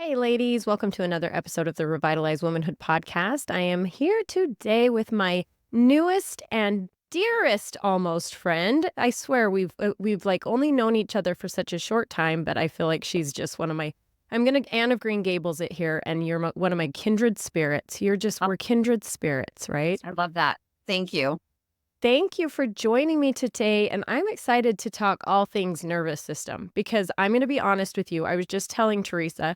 Hey, ladies, welcome to another episode of the Revitalized Womanhood podcast. I am here today with my newest and dearest almost friend. I swear we've like only known each other for such a short time, but I feel like she's just one of my I'm going to Anne of Green Gables it here, and you're one of my kindred spirits. Oh, We're kindred spirits, right? I love that. Thank you. Thank you for joining me today, and I'm excited to talk all things nervous system because I'm going to be honest with you. I was just telling Teresa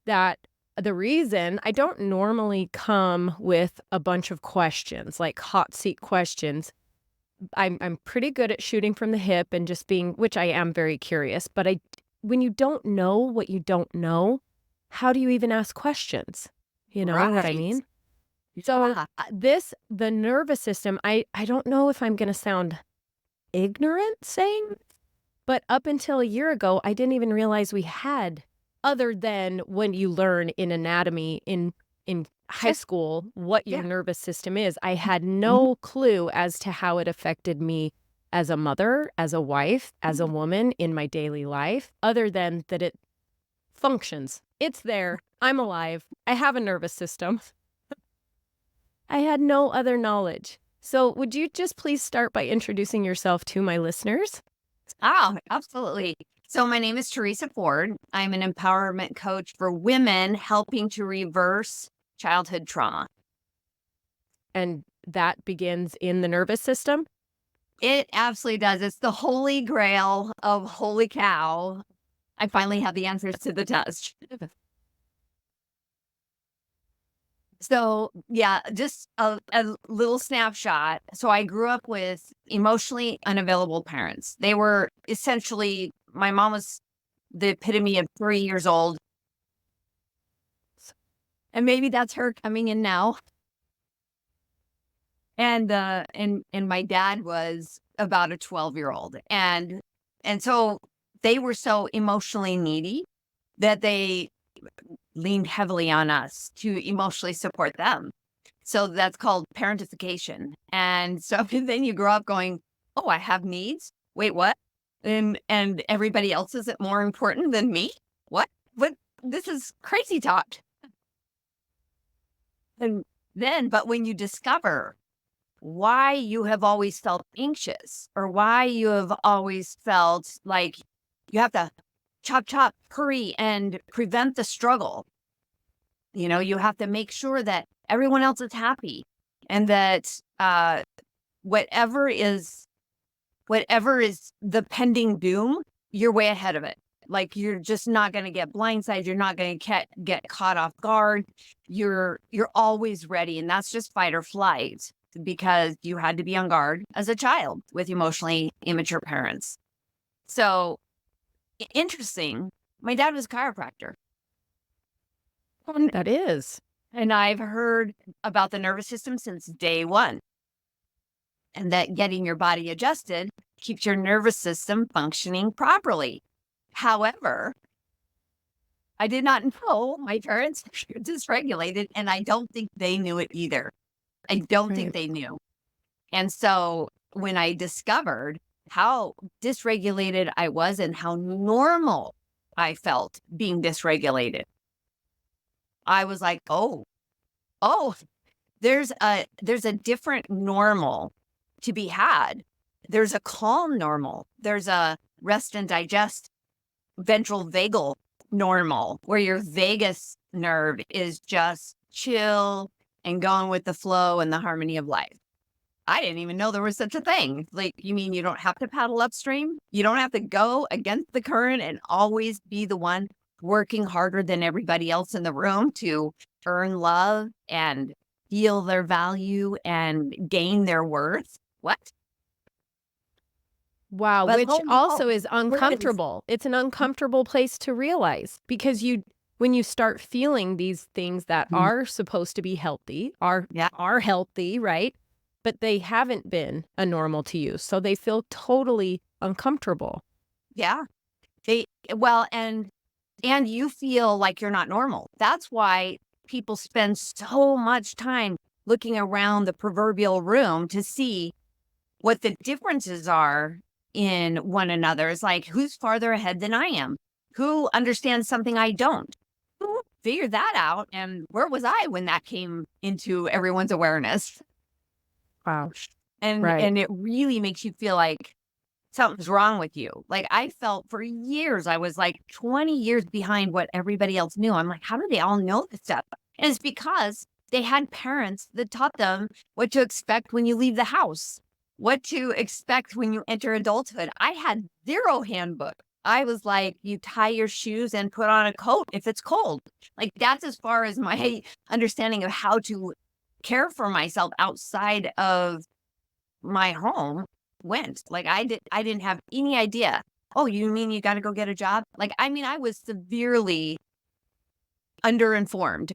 that the reason I don't normally come with a bunch of questions, like hot seat questions. I'm pretty good at shooting from the hip and just being, which I am very curious, but when you don't know what you don't know, how do you even ask questions? You know what I Right. mean? So Yeah. the nervous system, I don't know if I'm going to sound ignorant saying, but up until a year ago, I didn't even realize we had, other than when you learn in anatomy in high Just, school what your yeah. nervous system is. I had Mhm. no clue as to how it affected me as a mother, as a wife, as a woman in my daily life, other than that it functions. It's there. I'm alive. I have a nervous system. I had no other knowledge. So, would you just please start by introducing yourself to my listeners? Oh, absolutely. So my name is Teresa Ford. I'm an empowerment coach for women helping to reverse childhood trauma. And that begins in the nervous system? It absolutely does. It's the holy grail of holy cow. I finally have the answers to the test. So, yeah, just a little snapshot. So, I grew up with emotionally unavailable parents. They were essentially, my mom was the epitome of 3 years old. And maybe that's her coming in now. And my dad was about a 12-year-old. And so they were so emotionally needy that they leaned heavily on us to emotionally support them. So that's called parentification. And so then you grow up going, "Oh, I have needs? Wait, what? And everybody else isn't more important than me? What? What? This is crazy talk." And but when you discover why you have always felt anxious or why you have always felt like you have to chop, chop, hurry and prevent the struggle, you have to make sure that everyone else is happy and that whatever is whatever is the pending doom, you're way ahead of it. Like you're just not going to get blindsided. You're not going to get caught off guard. You're always ready, and that's just fight or flight because you had to be on guard as a child with emotionally immature parents. So interesting. My dad was a chiropractor. And That is. and I've heard about the nervous system since day one, and that getting your body adjusted keeps your nervous system functioning properly. However, I did not know my parents were dysregulated, and I don't think they knew it either. I don't think Right. they knew. And so when I discovered how dysregulated I was and how normal I felt being dysregulated, I was like, oh, there's a different normal to be had. There's a calm normal. There's a rest and digest ventral vagal normal where your vagus nerve is just chill and going with the flow and the harmony of life. I didn't even know there was such a thing. Like, you mean you don't have to paddle upstream? You don't have to go against the current and always be the one working harder than everybody else in the room to earn love and feel their value and gain their worth? What? Wow, But which lo and also behold, is it is. uncomfortable. It's an uncomfortable place to realize because when you start feeling these things that Mm, are supposed to be healthy, yeah, are healthy, right? But they haven't been a normal to you. So they feel totally uncomfortable. yeah. They well, and you feel like you're not normal. That's why people spend so much time looking around the proverbial room to see what the differences are in one another. It's like, who's farther ahead than I am? Who understands something I don't? Who figured that out. And where was I when that came into everyone's awareness? Wow. And Right. it really makes you feel like something's wrong with you. Like, I felt for years, I was like 20 years behind what everybody else knew. I'm like, how do they all know this stuff? And it's because they had parents that taught them what to expect when you leave the house, what to expect when you enter adulthood. I had zero handbook. I was like, you tie your shoes and put on a coat if it's cold. Like, that's as far as my understanding of how to care for myself outside of my home went. Like, I didn't have any idea. Oh, you mean you got to go get a job? Like, I mean, I was severely underinformed.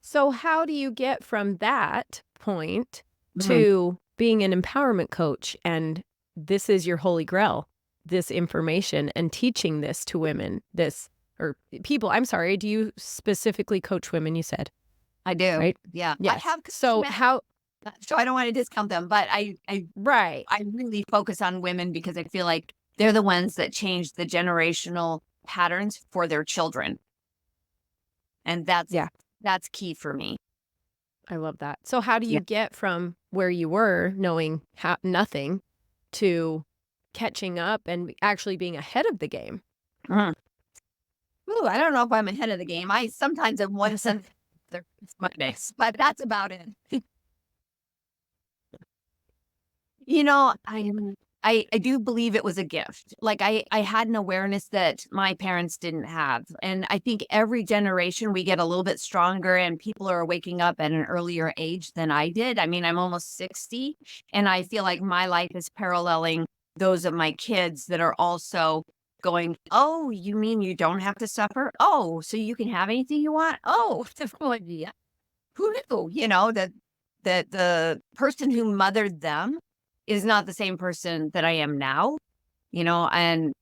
So how do you get from that point Mhm. to being an empowerment coach and this is your holy grail, this information and teaching this to women, this or people, I'm sorry, do you specifically coach women, you said, I do. right? Yeah. I Yes. have So men, how so I don't want to discount them, but right. I really focus on women because I feel like they're the ones that change the generational patterns for their children. And Yeah, that's key for me. I love that. So how do Yeah. you get from where you were knowing nothing to catching up and actually being ahead of the game? Mhm. Ooh, I don't know if I'm ahead of the game. I sometimes am one sense there it's Mondays, but that's about it. You know, I do believe it was a gift. Like, I had an awareness that my parents didn't have. And I think every generation we get a little bit stronger and people are waking up at an earlier age than I did. I mean, I'm almost 60 and I feel like my life is paralleling those of my kids that are also going, "Oh, you mean you don't have to suffer? Oh, so you can have anything you want? Oh, well, yeah. Who knew?" You know, that the person who mothered them is not the same person that I am now, you know, and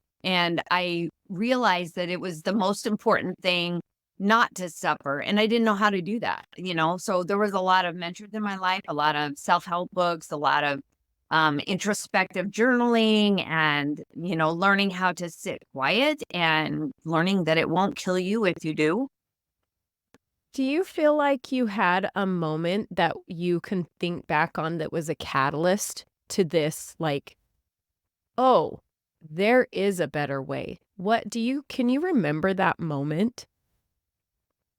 I realized that it was the most important thing not to suffer, and I didn't know how to do that, you know? So there was a lot of mentors in my life, a lot of self-help books, a lot of introspective journaling and, you know, learning how to sit quiet and learning that it won't kill you if you do. Do you feel like you had a moment that you can think back on that was a catalyst to this, like, "Oh, there is a better way." What do you can you remember that moment?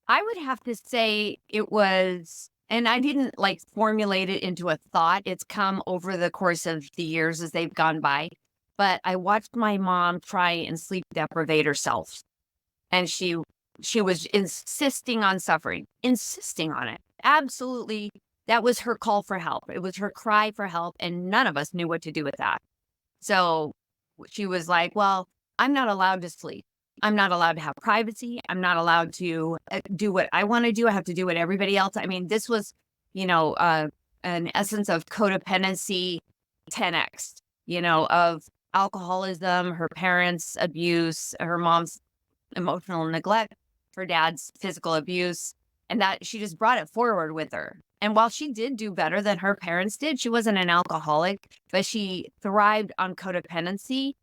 I would have to say it was, and I didn't like formulate it into a thought. It's come over the course of the years as they've gone by. But I watched my mom try and sleep deprivate herself. And she was insisting on suffering, insisting on it. Absolutely. That was her call for help. It was her cry for help. And none of us knew what to do with that. So she was like, well, I'm not allowed to sleep. I'm not allowed to have privacy. I'm not allowed to do what I want to do. I have to do what everybody else. I mean, this was, you know, an essence of codependency 10x, you know, of alcoholism, her parents' abuse, her mom's emotional neglect, her dad's physical abuse, and that she just brought it forward with her. And while she did do better than her parents did, she wasn't an alcoholic, but she thrived on codependency.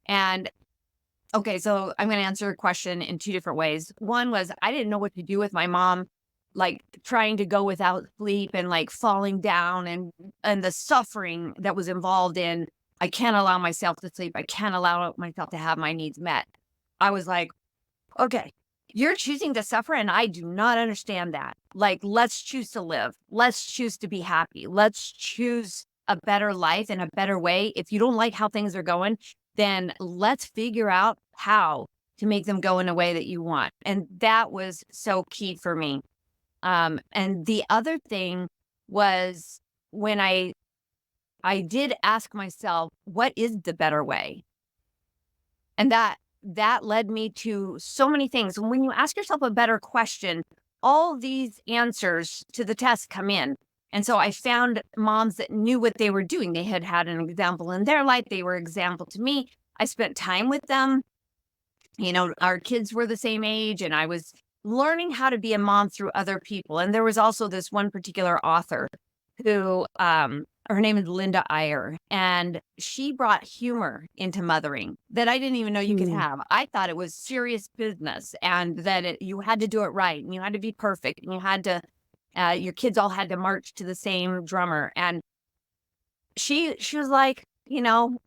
And okay, so I'm going to answer your question in two different ways. One was I didn't know what to do with my mom, like trying to go without sleep and like falling down and the suffering that was involved in I can't allow myself to sleep. I can't allow myself to have my needs met. I was like, okay, you're choosing to suffer, and I do not understand that. Like, let's choose to live. Let's choose to be happy. Let's choose a better life and a better way. If you don't like how things are going, then let's figure out how to make them go in a way that you want. And that was so key for me. And the other thing was when I did ask myself, what is the better way? And that led me to so many things. When you ask yourself a better question, all these answers to the test come in. And so I found moms that knew what they were doing. They had had an example in their life. They were example to me. I spent time with them. You know, our kids were the same age and I was learning how to be a mom through other people. And there was also this one particular author who Her name is Linda Iyer, and she brought humor into mothering that I didn't even know you could Mm. have. I thought it was serious business and that you had to do it right and you had to be perfect and you had to, your kids all had to march to the same drummer. And she was like,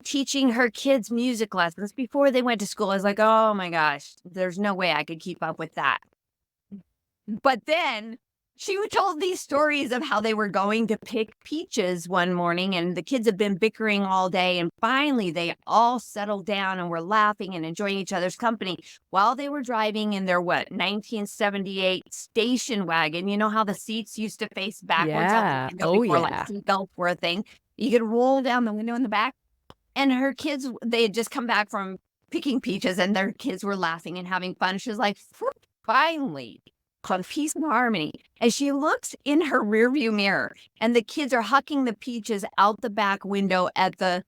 teaching her kids music lessons before they went to school. I was like, oh my gosh, there's no way I could keep up with that. But then told these stories of how they were going to pick peaches one morning and the kids have been bickering all day. And finally, they all settled down and were laughing and enjoying each other's company while they were driving in their, 1978 station wagon. You know how the seats used to face backwards out the Yeah. window Oh, before like yeah. seatbelts were a thing? You could roll down the window in the back. And her kids, they had just come back from picking peaches and their kids were laughing and having fun. She was like, finally, on peace and harmony. And she looks in her rearview mirror and the kids are hucking the peaches out the back window at the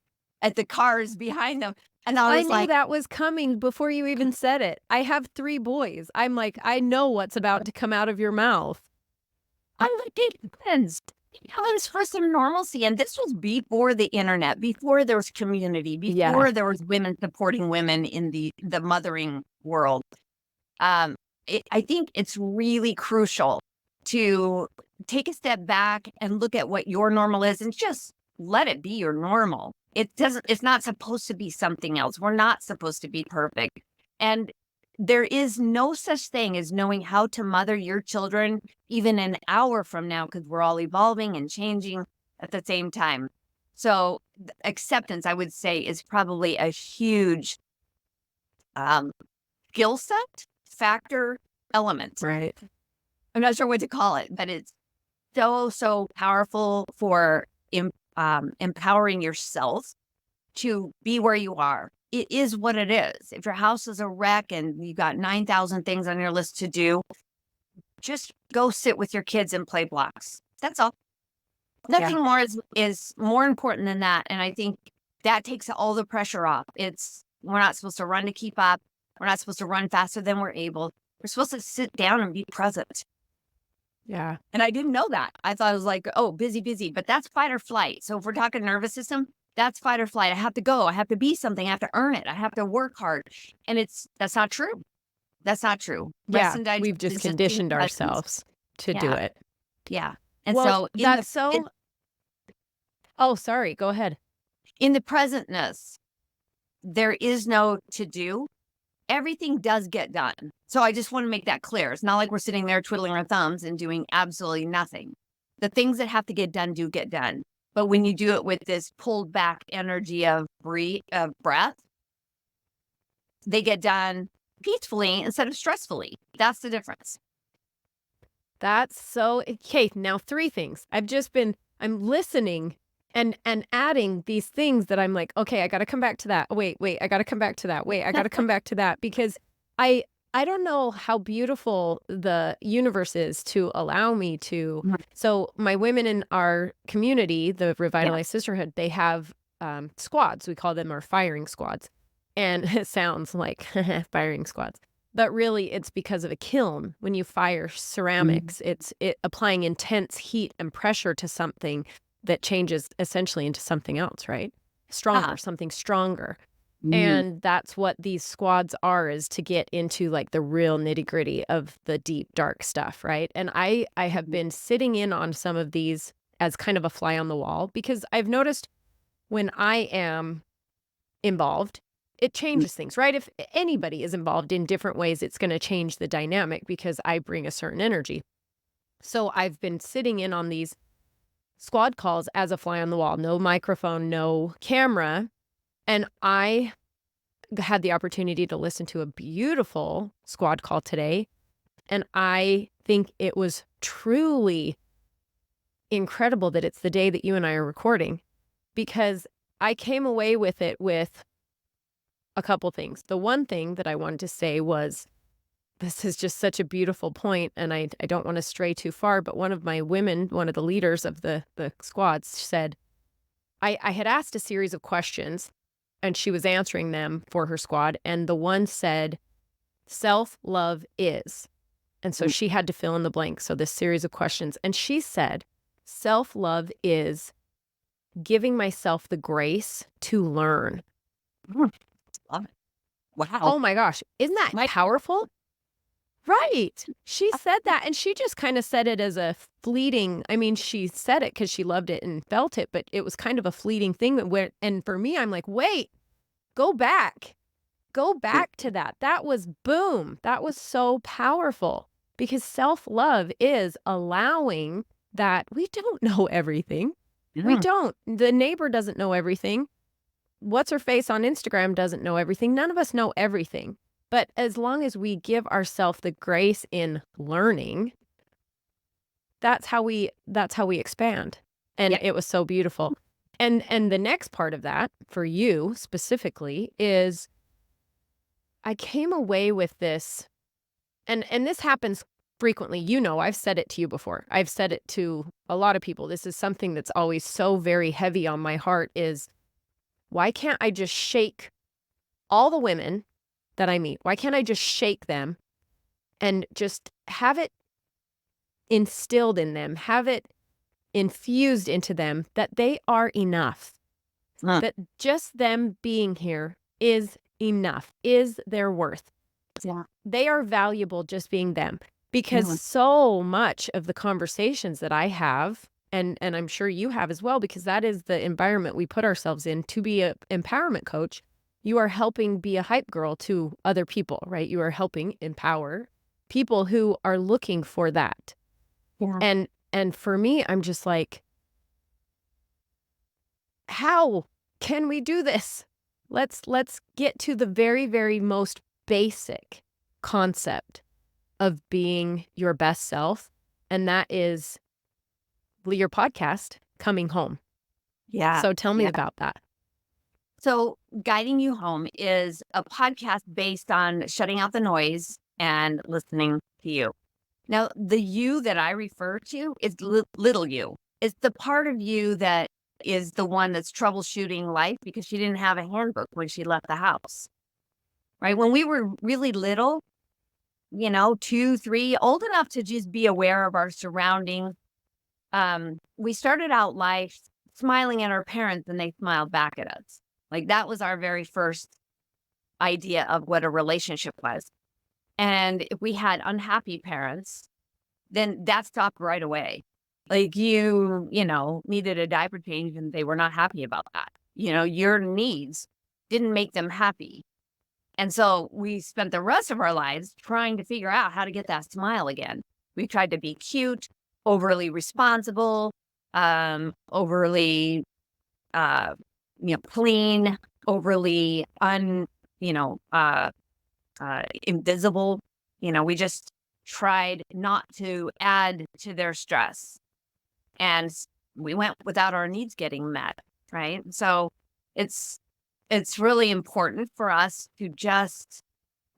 cars behind them. And I I was knew like, that was coming before you even said it. I have 3 boys. I'm like, I know what's about to come out of your mouth. I'm like, it depends. There's for some normalcy. And this was before the internet, before there was community, Yeah. before there was women supporting women in the mothering world. Um, I think it's really crucial to take a step back and look at what your normal is and just let it be your normal. It's not supposed to be something else. We're not supposed to be perfect. And there is no such thing as knowing how to mother your children even an hour from now, because we're all evolving and changing at the same time. So acceptance, I would say, is probably a huge um, skill set, factor, element. Right. I'm not sure what to call it, but it's so, so powerful for empowering yourself to be where you are. It is what it is. If your house is a wreck and you got 9,000 things on your list to do, just go sit with your kids and play blocks. That's all. Yeah. Nothing more is more important than that. And I think that takes all the pressure off. We're not supposed to run to keep up. We're not supposed to run faster than we're able. We're supposed to sit down and be present. Yeah. And I didn't know that. I thought it was like, oh, busy, busy, but that's fight or flight. So if we're talking nervous system, that's fight or flight. I have to go. I have to be something. I have to earn it. I have to work hard. And that's not true. That's not true. Rest Yeah. and digest We've just is just being conditioned present. ourselves to do Yeah. it. Yeah. And Well, so that's so Oh, sorry. Go ahead. in the presentness, there is no to do. Everything does get done. So I just want to make that clear. It's not like we're sitting there twiddling our thumbs and doing absolutely nothing. The things that have to get done do get done. But when you do it with this pulled back energy of breath, they get done peacefully instead of stressfully. That's the difference. That's so okay, now 3 things. I'm listening and adding these things that I'm like, "Okay, I gotta come back to that. Oh, wait, I gotta come back to that. Wait, I gotta come back to that," because I I don't know how beautiful the universe is to allow me to Mhm. so my women in our community, the Yeah. Revitalized Sisterhood, they have, squads. We call them our firing squads, and it sounds like firing squads. But really, it's because of a kiln. When you fire Mhm. ceramics, it's applying intense heat and pressure to something that changes essentially into something else, right? Ah. Something stronger. Mhm. And that's what these squads are, is to get into like the real nitty-gritty of the deep, dark stuff, right? And I have been sitting in on some of these as kind of a fly on the wall because I've noticed when I am involved, it changes things, right? If anybody is involved in different ways, it's going to change the dynamic because I bring a certain energy. So I've been sitting in on these squad calls as a fly on the wall, no microphone, no camera. And I had the opportunity to listen to a beautiful squad call today. And I think it was truly incredible that it's the day that you and I are recording because I came away with it with a couple things. The one thing that I wanted to say was this is just such a beautiful point, and I don't want to stray too far, but one of my women, one of the leaders of the squads, said, I had asked a series of questions, and she was answering them for her squad, and the one said, self-love is. And so she had to fill in the blank. So this series of questions. And she said, self-love is giving myself the grace to learn. Mm, love it. Wow. Oh my gosh, isn't that My powerful? Right. She said that, and she just kinda said it as a fleeting I mean, she said it because she loved it and felt it, but it was kind of a fleeting thing that where and for me, I'm like, "Wait, go back. Go back to that." That was boom. That was so powerful because self-love is allowing that we don't know everything. We yeah. don't. The neighbor doesn't know everything. What's her face on Instagram doesn't know everything. None of us know everything. But as long as we give ourselves the grace in learning, that's how we expand. And Yeah. it was so beautiful. And the next part of that for you specifically is I came away with this and this happens frequently. I've said it to you before. I've said it to a lot of people. This is something that's always so very heavy on my heart is why can't I just shake all the women that I meet? Why can't I just shake them and just have it instilled in them, have it infused into them that they are enough, Uh, that just them being here is enough, is their worth. yeah. They are valuable just being them. Because Yeah. so much of the conversations that I have, and I'm sure you have as well, because that is the environment we put ourselves in to be an empowerment coach. You are helping be a hype girl to other people, right? You are helping empower people who are looking for that. Yeah. And for me, I'm just like, how can we do this? Let's get to the very, very most basic concept of being your best self, and that is your podcast, Coming Home. Yeah. So tell me Yeah. about that. So, Guiding You Home is a podcast based on shutting out the noise and listening to you. Now, the you that I refer to is little you. It's the part of you that is the one that's troubleshooting life because she didn't have a handbook when she left the house, right? When we were really little, 2, 3, old enough to just be aware of our surroundings, we started out life smiling at our parents and they smiled back at us. Like that was our very first idea of what a relationship was. And if we had unhappy parents, then that stopped right away. Like needed a diaper change and they were not happy about that. Your needs didn't make them happy. And so we spent the rest of our lives trying to figure out how to get that smile again. We tried to be cute, overly responsible, overly, uh, clean, overly invisible. We just tried not to add to their stress. And we went without our needs getting met, right? So it's it's really important for us to just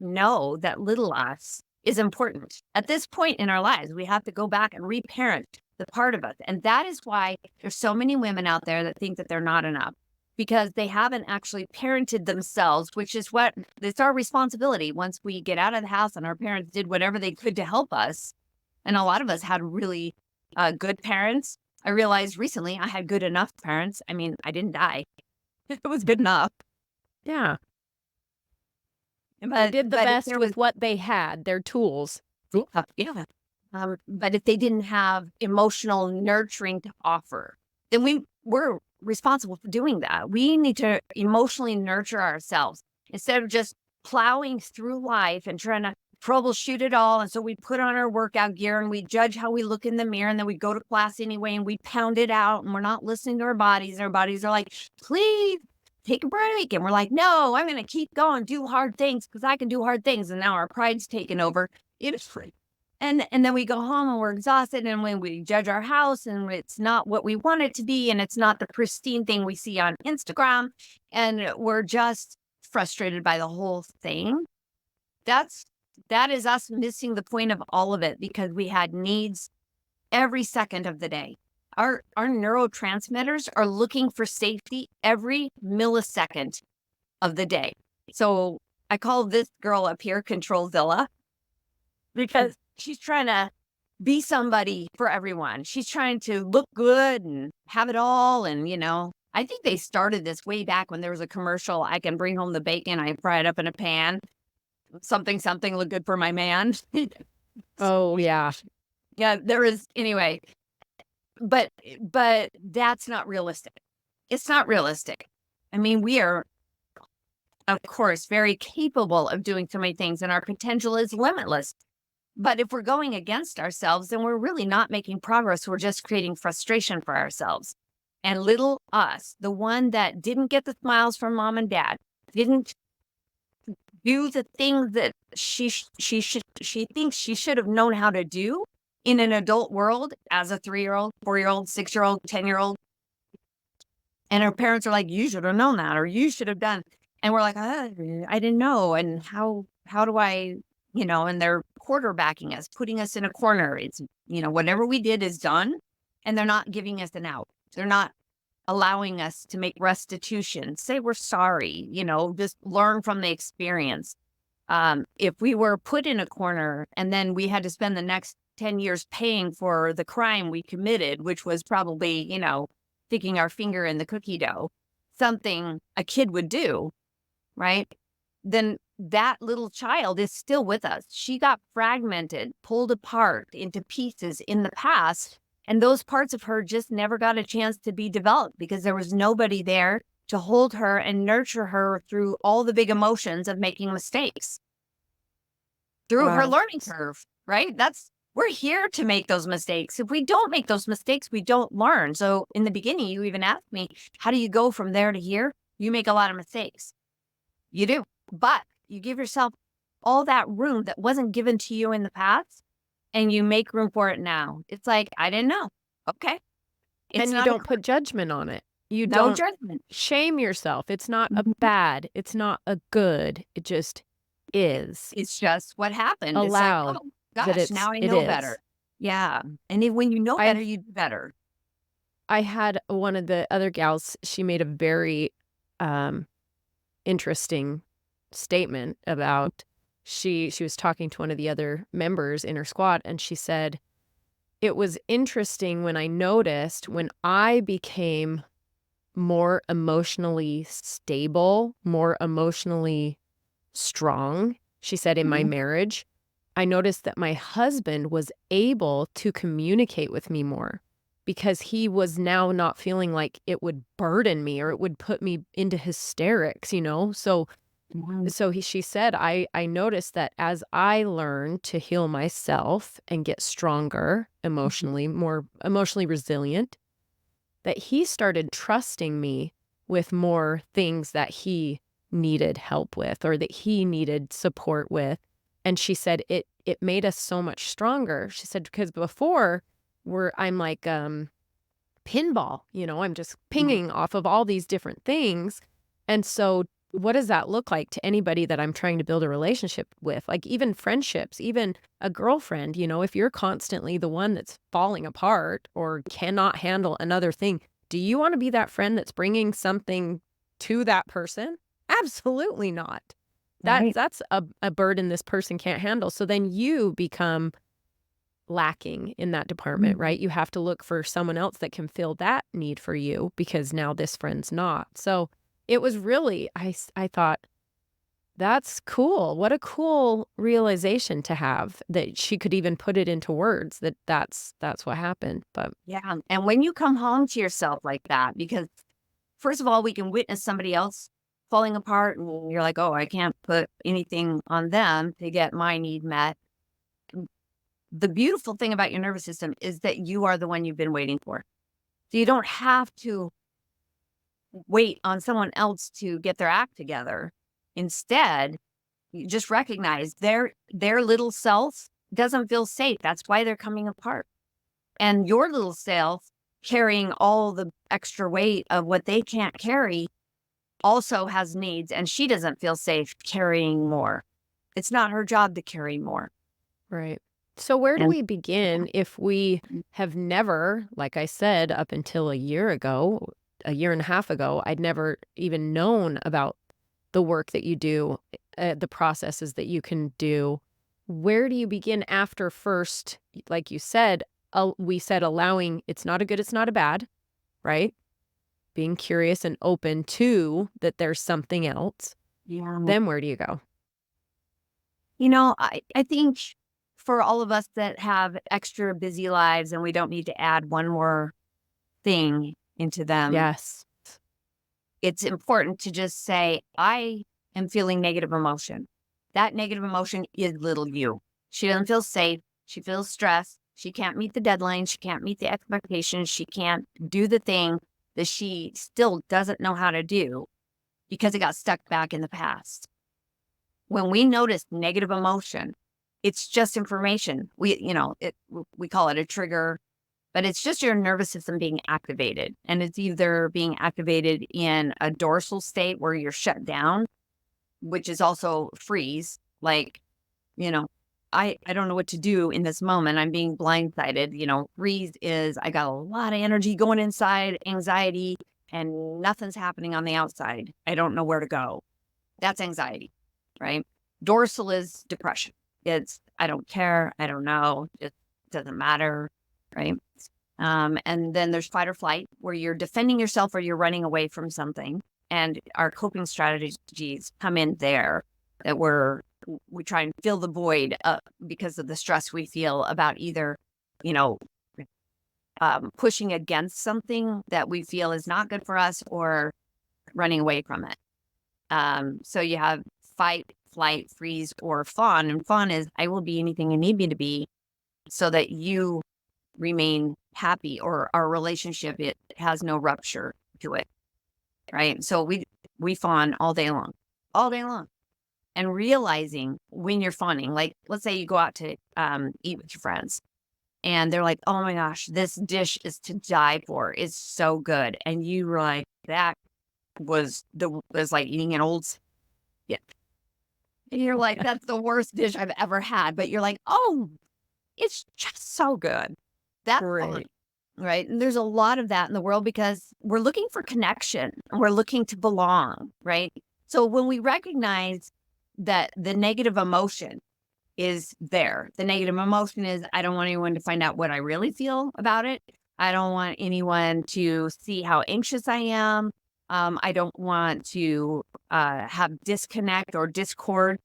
know that little us is important. At this point in our lives, we have to go back and reparent the part of us. And that is why there's so many women out there that think that they're not enough because they haven't actually parented themselves, which is what it's our responsibility once we get out of the house and our parents did whatever they could to help us. And a lot of us had really good parents. I realized recently I had good enough parents. I mean, I didn't die. It was good enough. Yeah. They But did the but if best there was with what they had, their tools. yeah. But if they didn't have emotional nurturing to offer, then we're responsible for doing that. We need to emotionally nurture ourselves instead of just plowing through life and trying to troubleshoot it all. And so we put on our workout gear and we judge how we look in the mirror and then we go to class anyway and we pound it out and we're not listening to our bodies. Our bodies are like, please take a break. And we're like, no, I'm going to keep going, do hard things because I can do hard things. And now our pride's taken over. It's free. And then we go home and we're exhausted and when we judge our house and it's not what we want it to be and it's not the pristine thing we see on Instagram and we're just frustrated by the whole thing. That is us missing the point of all of it because we had needs every second of the day. Our neurotransmitters are looking for safety every millisecond of the day. So I call this girl up here Control Villa because she's trying to be somebody for everyone. She's trying to look good and have it all. And, I think they started this way back when there was a commercial. I can bring home the bacon. I fry it up in a pan. Something, something look good for my man. Oh, yeah. Yeah, there is anyway. But that's not realistic. It's not realistic. I mean, we are, of course, very capable of doing so many things, and our potential is limitless. But if we're going against ourselves, then we're really not making progress. We're just creating frustration for ourselves. And little us, the one that didn't get the smiles from mom and dad, didn't do the things that she thinks she should have known how to do in an adult world as a 3-year-old, 4-year-old, 6-year-old, 10-year-old. And her parents are like, you should have known that, or you should have done. And we're like, I didn't know. And how do I, and they're quarterbacking us, putting us in a corner. It's, whatever we did is done, and they're not giving us an out. They're not allowing us to make restitution, say we're sorry, just learn from the experience. If we were put in a corner and then we had to spend the next 10 years paying for the crime we committed, which was probably, sticking our finger in the cookie dough, something a kid would do, right? Then that little child is still with us. She got fragmented, pulled apart into pieces in the past. And those parts of her just never got a chance to be developed because there was nobody there to hold her and nurture her through all the big emotions of making mistakes, through her Wow. learning curve, right? We're here to make those mistakes. If we don't make those mistakes, we don't learn. So in the beginning, you even asked me, how do you go from there to here? You make a lot of mistakes. You do. But you give yourself all that room that wasn't given to you in the past, and you make room for it now. It's like, I didn't know. Okay. It's And you not don't put judgment on it. You no don't judgment. shame yourself. It's not a Mhm. bad, it's not a good. It just is It's just what happened. It's like, allowed oh that gosh, now I it know is. better. Yeah. And when you know better, I you do better. I had one of the other gals, she made a very um interesting statement about she was talking to one of the other members in her squad, and she said, "It was interesting when I noticed when I became more emotionally stable, more emotionally strong," she said, "in my Mhm. marriage, I noticed that my husband was able to communicate with me more because he was now not feeling like it would burden me or it would put me into hysterics, you know?" Mhm. She said, I noticed that as I learned to heal myself and get stronger Mhm. emotionally, more emotionally resilient, that he started trusting me with more things that he needed help with or that he needed support with. And she said it made us so much stronger. She said, because before I'm like pinball, I'm just Mhm. pinging off of all these different things. And so what does that look like to anybody that I'm trying to build a relationship with? Like even friendships, even a girlfriend, if you're constantly the one that's falling apart or cannot handle another thing, do you want to be that friend that's bringing something to that person? Absolutely not. Right. That's a burden this person can't handle. So then you become lacking in that department, Mhm. right? You have to look for someone else that can fill that need for you because now this friend's not. So it was really, I thought, that's cool. What a cool realization to have that she could even put it into words that that's what happened. But Yeah. And when you come home to yourself like that, because first of all, we can witness somebody else falling apart and you're like, oh, I can't put anything on them to get my need met. The beautiful thing about your nervous system is that you are the one you've been waiting for. So you don't have to wait on someone else to get their act together. Instead, you just recognize their little self doesn't feel safe. That's why they're coming apart. And your little self carrying all the extra weight of what they can't carry also has needs, and she doesn't feel safe carrying more. It's not her job to carry more. right. So where do And we begin if we have never, like I said, up until a year ago, a year and a half ago, I'd never even known about the work that you do, the processes that you can do. where do you begin after first, like you said, we said allowing it's not a good, it's not a bad, right? Being curious and open to that there's something else. Yeah. Then where do you go? I think for all of us that have extra busy lives and we don't need to add one more thing into them, Yes. it's important to just say, I am feeling negative emotion. That negative emotion is little you. She doesn't feel safe. She feels stressed. She can't meet the deadline. She can't meet the expectations. She can't do the thing that she still doesn't know how to do because it got stuck back in the past. When we notice negative emotion, it's just information. We call it a trigger, but it's just your nervous system being activated. And it's either being activated in a dorsal state where you're shut down, which is also freeze. Like, you know, I don't know what to do in this moment. I'm being blindsided. Freeze is I got a lot of energy going inside, anxiety, and nothing's happening on the outside. I don't know where to go. That's anxiety, right? Dorsal is depression. It's I don't care. I don't know. It doesn't matter, right? And then there's fight or flight, where you're defending yourself or you're running away from something. And our coping strategies come in there that we try and fill the void because of the stress we feel about either, you know, pushing against something that we feel is not good for us or running away from it. So you have fight, flight, freeze, or fawn. And fawn is I will be anything you need me to be so that you remain happy or our relationship, it has no rupture to it. Right. So we fawn all day long. And realizing when you're fawning, like let's say you go out to eat with your friends and they're like, oh my gosh, this dish is to die for. It's so good. And you were like, that was like eating an old yeah. And you're like, that's the worst dish I've ever had. But you're like, oh, it's just so good. That's fun. Great. Right. And there's a lot of that in the world because we're looking for connection and we're looking to belong. Right. So when we recognize that the negative emotion is there, the negative emotion is I don't want anyone to find out what I really feel about it. I don't want anyone to see how anxious I am. I don't want to have disconnect or discord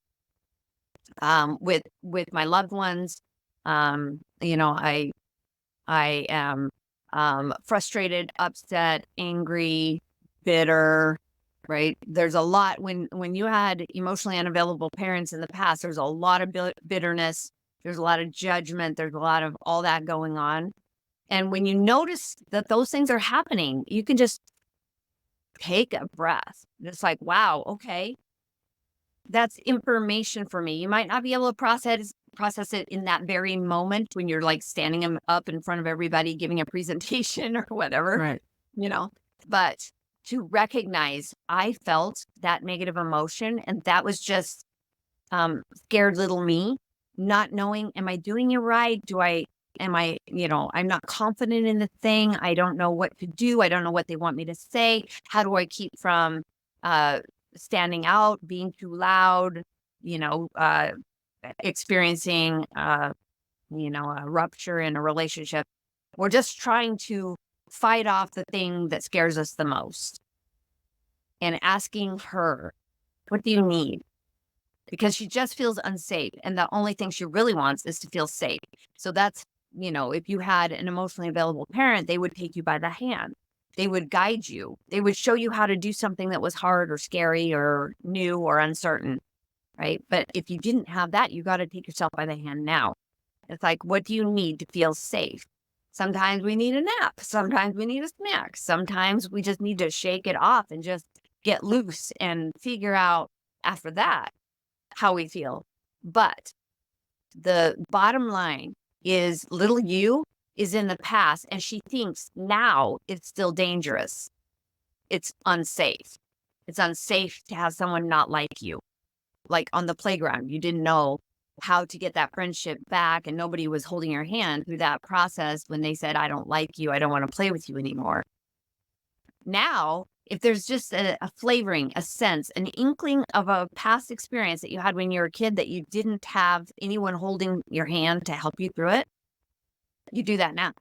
with my loved ones. I am frustrated, upset, angry, bitter, right? There's a lot when you had emotionally unavailable parents in the past, there's a lot of bitterness, there's a lot of judgment, there's a lot of all that going on. And when you notice that those things are happening, you can just take a breath. It's like, wow, okay, that's information for me. You might not be able to process it in that very moment when you're like standing up in front of everybody giving a presentation or whatever, Right. you know. But to recognize I felt that negative emotion and that was just scared little me, not knowing, am I doing it right? I'm not confident in the thing. I don't know what to do. I don't know what they want me to say. How do I keep from uh, standing out, being too loud, experiencing, a rupture in a relationship? We're just trying to fight off the thing that scares us the most and asking her, what do you need? Because she just feels unsafe. And the only thing she really wants is to feel safe. So that's, if you had an emotionally available parent, they would take you by the hand. They would guide you. They would show you how to do something that was hard or scary or new or uncertain, right? But if you didn't have that, you got to take yourself by the hand now. It's like, what do you need to feel safe? Sometimes we need a nap. Sometimes we need a snack. Sometimes we just need to shake it off and just get loose and figure out after that how we feel. But the bottom line is little you is in the past and she thinks now it's still dangerous. It's unsafe. It's unsafe to have someone not like you. Like on the playground, you didn't know how to get that friendship back and nobody was holding your hand through that process when they said, I don't like you. I don't want to play with you anymore. Now if there's just a flavoring, a sense, an inkling of a past experience that you had when you were a kid that you didn't have anyone holding your hand to help you through it, you do that now.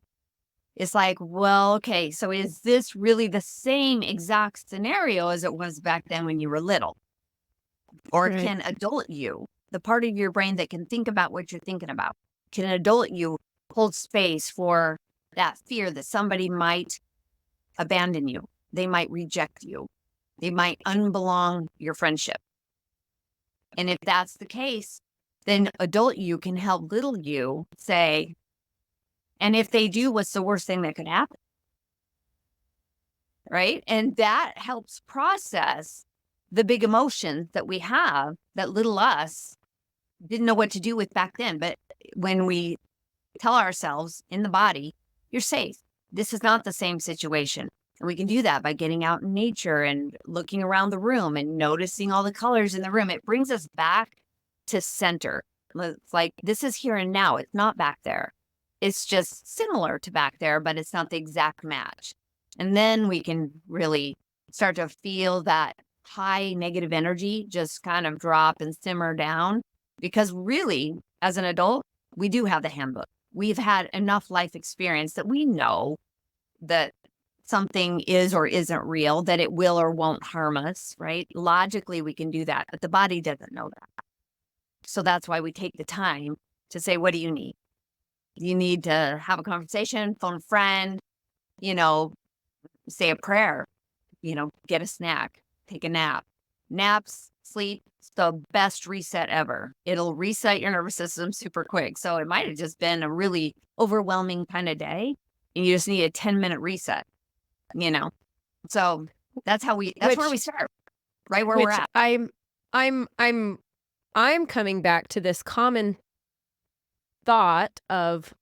It's like, well, okay, so is this really the same exact scenario as it was back then when you were little? Or Right. can adult you, the part of your brain that can think about what you're thinking about, can adult you hold space for that fear that somebody might abandon you? They might reject you. They might unbelong your friendship. And if that's the case, then adult you can help little you say, and if they do, what's the worst thing that could happen? Right. And that helps process the big emotions that we have that little us didn't know what to do with back then. But when we tell ourselves in the body, you're safe. This is not the same situation. And we can do that by getting out in nature and looking around the room and noticing all the colors in the room. It brings us back to center. It's like, this is here and now. It's not back there. It's just similar to back there, but it's not the exact match. And then we can really start to feel that high negative energy just kind of drop and simmer down. Because really, as an adult, we do have the handbook. We've had enough life experience that we know that something is or isn't real, that it will or won't harm us, right? Logically, we can do that, but the body doesn't know that. So that's why we take the time to say, what do you need? You need to have a conversation, phone a friend, you know, say a prayer, get a snack, take a nap. Naps, sleep, it's the best reset ever. It'll reset your nervous system super quick. So it might have just been a really overwhelming kind of day, and you just need a 10-minute reset, you know? So that's where we Which start, right where we're which at. I'm coming back to this common thought of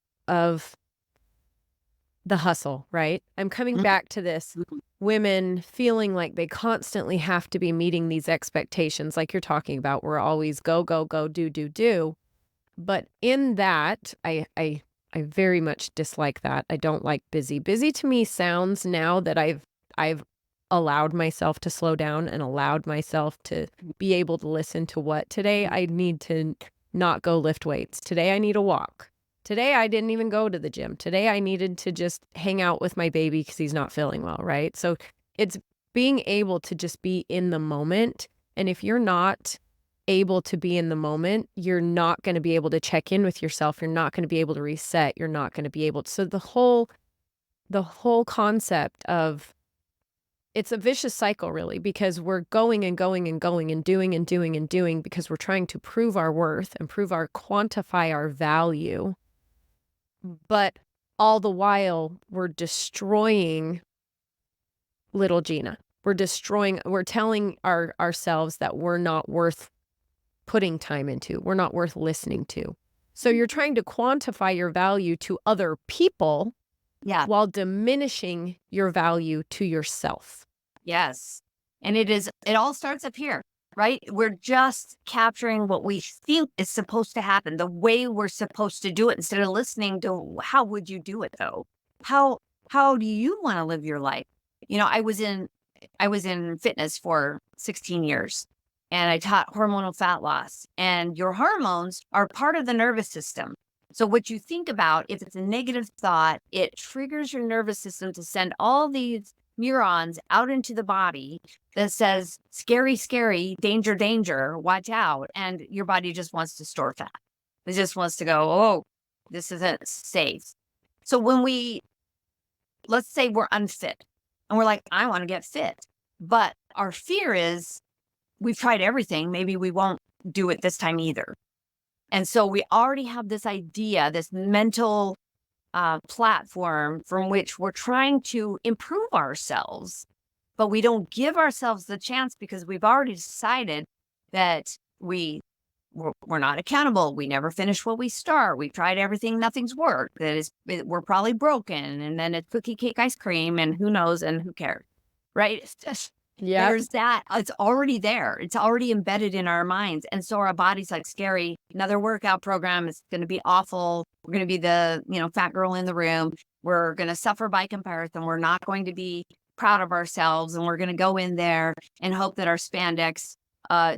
the hustle, right? I'm coming Mhm. back to this women feeling like they constantly have to be meeting these expectations like you're talking about. We're always go, go, go, do, do, do. But in that, I very much dislike that. I don't like busy. Busy to me sounds now that I've allowed myself to slow down and allowed myself to be able to listen to what today I need to not go lift weights. Today I need a walk. Today I didn't even go to the gym. Today I needed to just hang out with my baby because he's not feeling well, right? So it's being able to just be in the moment. And if you're not able to be in the moment, you're not going to be able to check in with yourself. You're not going to be able to reset. You're not going to be able to. So the whole concept of it's a vicious cycle really because we're going and going and going and doing and doing and doing because we're trying to prove our worth and quantify our value. But all the while we're destroying little Gina. We're telling ourselves that we're not worth putting time into. We're not worth listening to. So you're trying to quantify your value to other people Yeah. while diminishing your value to yourself. Yes. And it all starts up here, right? We're just capturing what we think is supposed to happen, the way we're supposed to do it instead of listening to how would you do it though? How how do you want to live your life? I was in fitness for 16 years and I taught hormonal fat loss, and your hormones are part of the nervous system. So what you think about, if it's a negative thought, it triggers your nervous system to send all these neurons out into the body that says, scary, scary, danger, danger, watch out. And your body just wants to store fat. It just wants to go, oh, this isn't safe. So let's say we're unfit and we're like, I want to get fit. But our fear is we've tried everything. Maybe we won't do it this time either. And so we already have this idea, this mental platform from which we're trying to improve ourselves, but we don't give ourselves the chance because we've already decided that we're not accountable. We never finish what we start. We've tried everything, nothing's worked. We're probably broken, and then it's cookie cake ice cream, and who knows and who cares, right? It's just Yeah. there's that. It's already there. It's already embedded in our minds, and so our body's like, scary. Another workout program is going to be awful. We're going to be the fat girl in the room. We're going to suffer by comparison. We're not going to be proud of ourselves, and we're going to go in there and hope that our spandex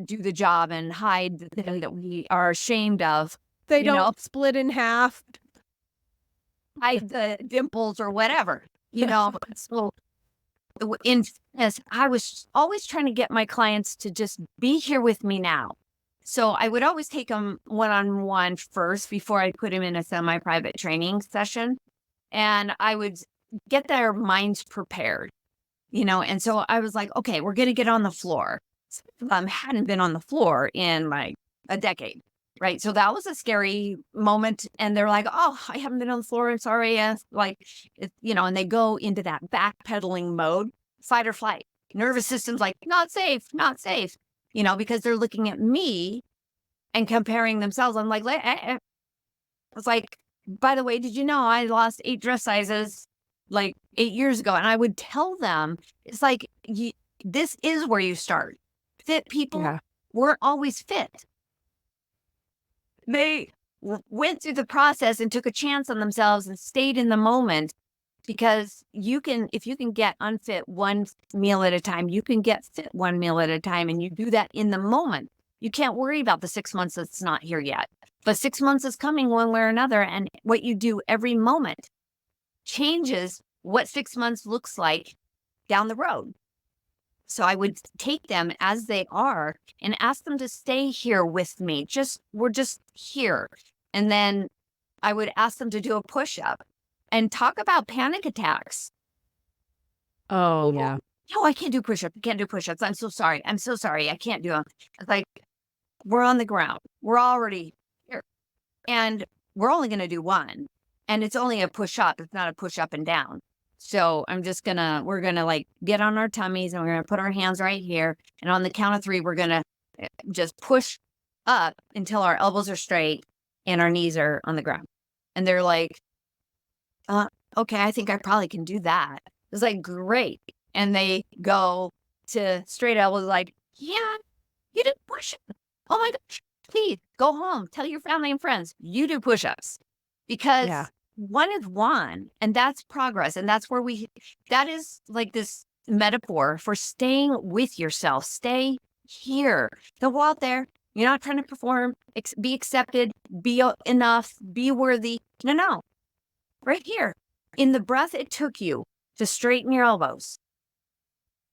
do the job and hide the thing that we are ashamed of, They you know, don't split in half. hide the dimples or whatever, you know. So in fitness, I was always trying to get my clients to just be here with me now. So I would always take them one-on-one first before I put them in a semi-private training session. And I would get their minds prepared, you know. And so I was like, okay, we're going to get on the floor. Hadn't been on the floor in like a decade. Right. So that was a scary moment. And they're like, oh, I haven't been on the floor. I'm sorry. Like, you know, and they go into that backpedaling mode, fight or flight. Nervous system's like, not safe, not safe, you know, because they're looking at me and comparing themselves. I'm like, I was like, by the way, did you know I lost 8 dress sizes like 8 years ago? And I would tell them, it's like, this is where you start. Fit people Yeah. weren't always fit. They went through the process and took a chance on themselves and stayed in the moment, because if you can get unfit one meal at a time, you can get fit one meal at a time, and you do that in the moment. You can't worry about the 6 months that's not here yet, but 6 months is coming one way or another. And what you do every moment changes what 6 months looks like down the road. So I would take them as they are and ask them to stay here with me. We're just here. And then I would ask them to do a push-up and talk about panic attacks. Oh, yeah. No, I can't do push-ups. I can't do push-ups. I'm so sorry. I'm so sorry. I can't do them. It's like, we're on the ground. We're already here. And we're only going to do one. And it's only a push-up. It's not a push up and down. So we're going to like get on our tummies, and we're going to put our hands right here. And on the count of 3, we're going to just push up until our elbows are straight and our knees are on the ground. And they're like, okay, I think I probably can do that. It's like, great. And they go to straight elbows like, yeah, you did push-ups. Oh my gosh, please go home. Tell your family and friends you do push-ups, because Yeah. one is one, and that's progress. And that's where that is like this metaphor for staying with yourself. Stay here. Don't go out there. You're not trying to perform, be accepted, be enough, be worthy. No. Right here. In the breath it took you to straighten your elbows.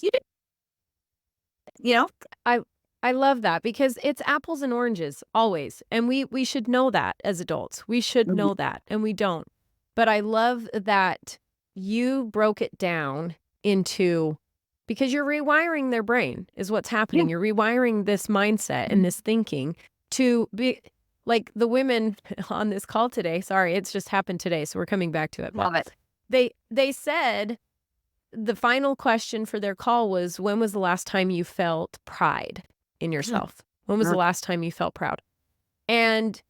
You did. You know? I love that, because it's apples and oranges always. And we should know that as adults. We should Mhm. know that, and we don't. But I love that you broke it down into, because you're rewiring their brain is what's Yeah. happening. You're rewiring this mindset and this thinking to be like the women on this call today. Sorry, it's just happened today, so we're coming back to it. But Love it. they said the final question for their call was, when was the last time you felt pride in yourself? When was the last time you felt proud? And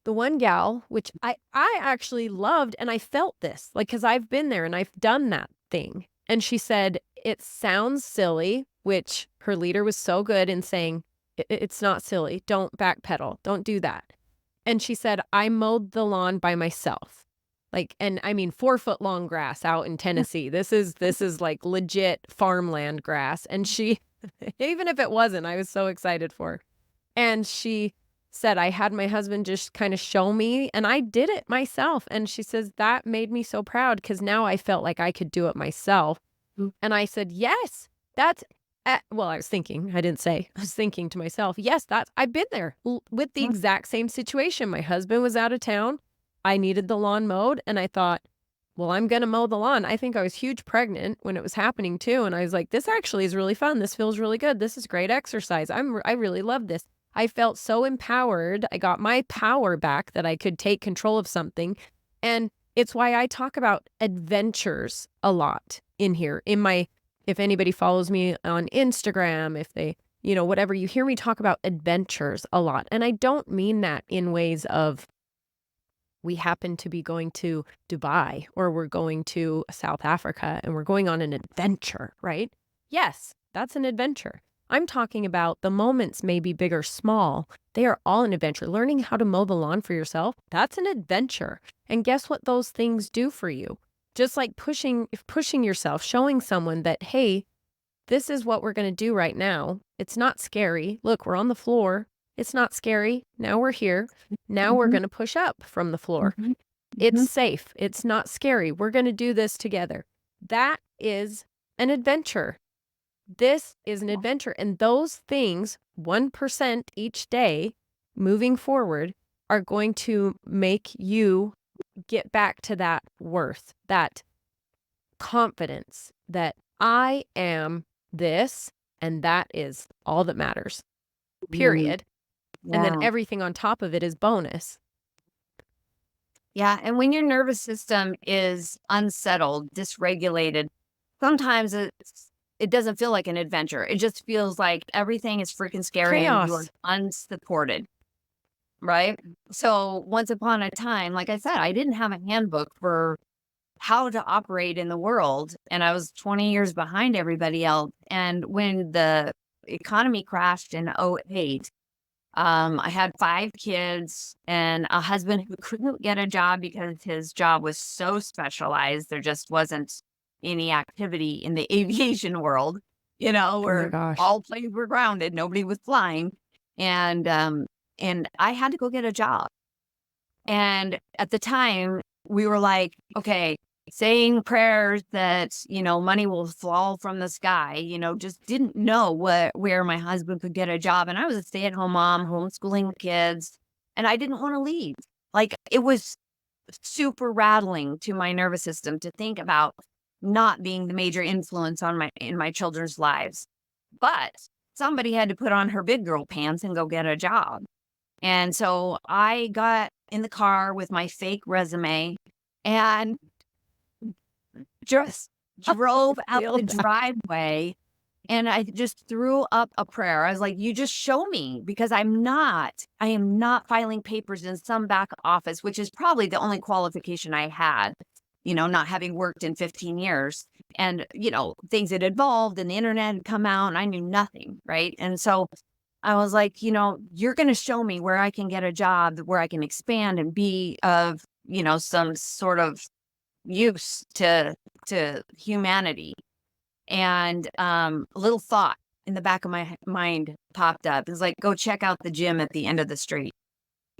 the one gal, which I actually loved, and I felt this, like, because I've been there and I've done that thing. And she said, it sounds silly, which her leader was so good in saying, it's not silly. Don't backpedal. Don't do that. And she said, I mowed the lawn by myself. Like, and I mean, 4-foot long grass out in Tennessee. This is like legit farmland grass. And she, even if it wasn't, I was so excited for her. And she said, I had my husband just kind of show me, and I did it myself. And she says, that made me so proud, because now I felt like I could do it myself. And I said, yes, that's, well, I was thinking, I didn't say, I was thinking to myself, yes, I've been there with the exact same situation. My husband was out of town. I needed the lawn mowed, and I thought, well, I'm going to mow the lawn. I think I was huge pregnant when it was happening too. And I was like, this actually is really fun. This feels really good. This is great exercise. I really love this. I felt so empowered. I got my power back that I could take control of something. And it's why I talk about adventures a lot in here. If anybody follows me on Instagram, if they, whatever, you hear me talk about adventures a lot. And I don't mean that in ways of, we happen to be going to Dubai, or we're going to South Africa and we're going on an adventure, right? Yes, that's an adventure. I'm talking about the moments, may be big or small. They are all an adventure. Learning how to mow the lawn for yourself, that's an adventure. And guess what those things do for you? Just like pushing yourself, showing someone that, hey, this is what we're going to do right now. It's not scary. Look, we're on the floor. It's not scary. Now we're here. Now we're Mhm, going to push up from the floor. mhm, It's mhm. safe. It's not scary. We're going to do this together. That is an adventure. This is an adventure. And those things, 1% each day moving forward, are going to make you get back to that worth, that confidence that I am this, and that is all that matters, Mm, period. And then yeah. everything on top of it is bonus. Yeah, and when your nervous system is unsettled, dysregulated, sometimes it doesn't feel like an adventure. It just feels like everything is freaking scary and you're Chaos. unsupported, right? So once upon a time, like I said, I didn't have a handbook for how to operate in the world, and I was 20 years behind everybody else. And when the economy crashed in '08, I had 5 kids and a husband who couldn't get a job because his job was so specialized. There just wasn't any activity in the aviation world, Oh my where gosh. all planes were grounded, nobody was flying. And I had to go get a job. And at the time, we were like, okay, saying prayers that, money will fall from the sky, just didn't know where my husband could get a job. And I was a stay-at-home mom, homeschooling the kids, and I didn't want to leave. Like it was super rattling to my nervous system to think about not being the major influence in my children's lives. But somebody had to put on her big girl pants and go get a job. And so I got in the car with my fake resume and just drove out Feel the that. driveway, and I just threw up a prayer. I was like, "You just show me, because I am not filing papers in some back office," which is probably the only qualification I had, not having worked in 15 years. And, things had evolved and the internet had come out and I knew nothing, right? And so I was like, "You're gonna show me where I can get a job, where I can expand and be of, some sort of use to humanity." And a little thought in the back of my mind popped up. It's like, go check out the gym at the end of the street.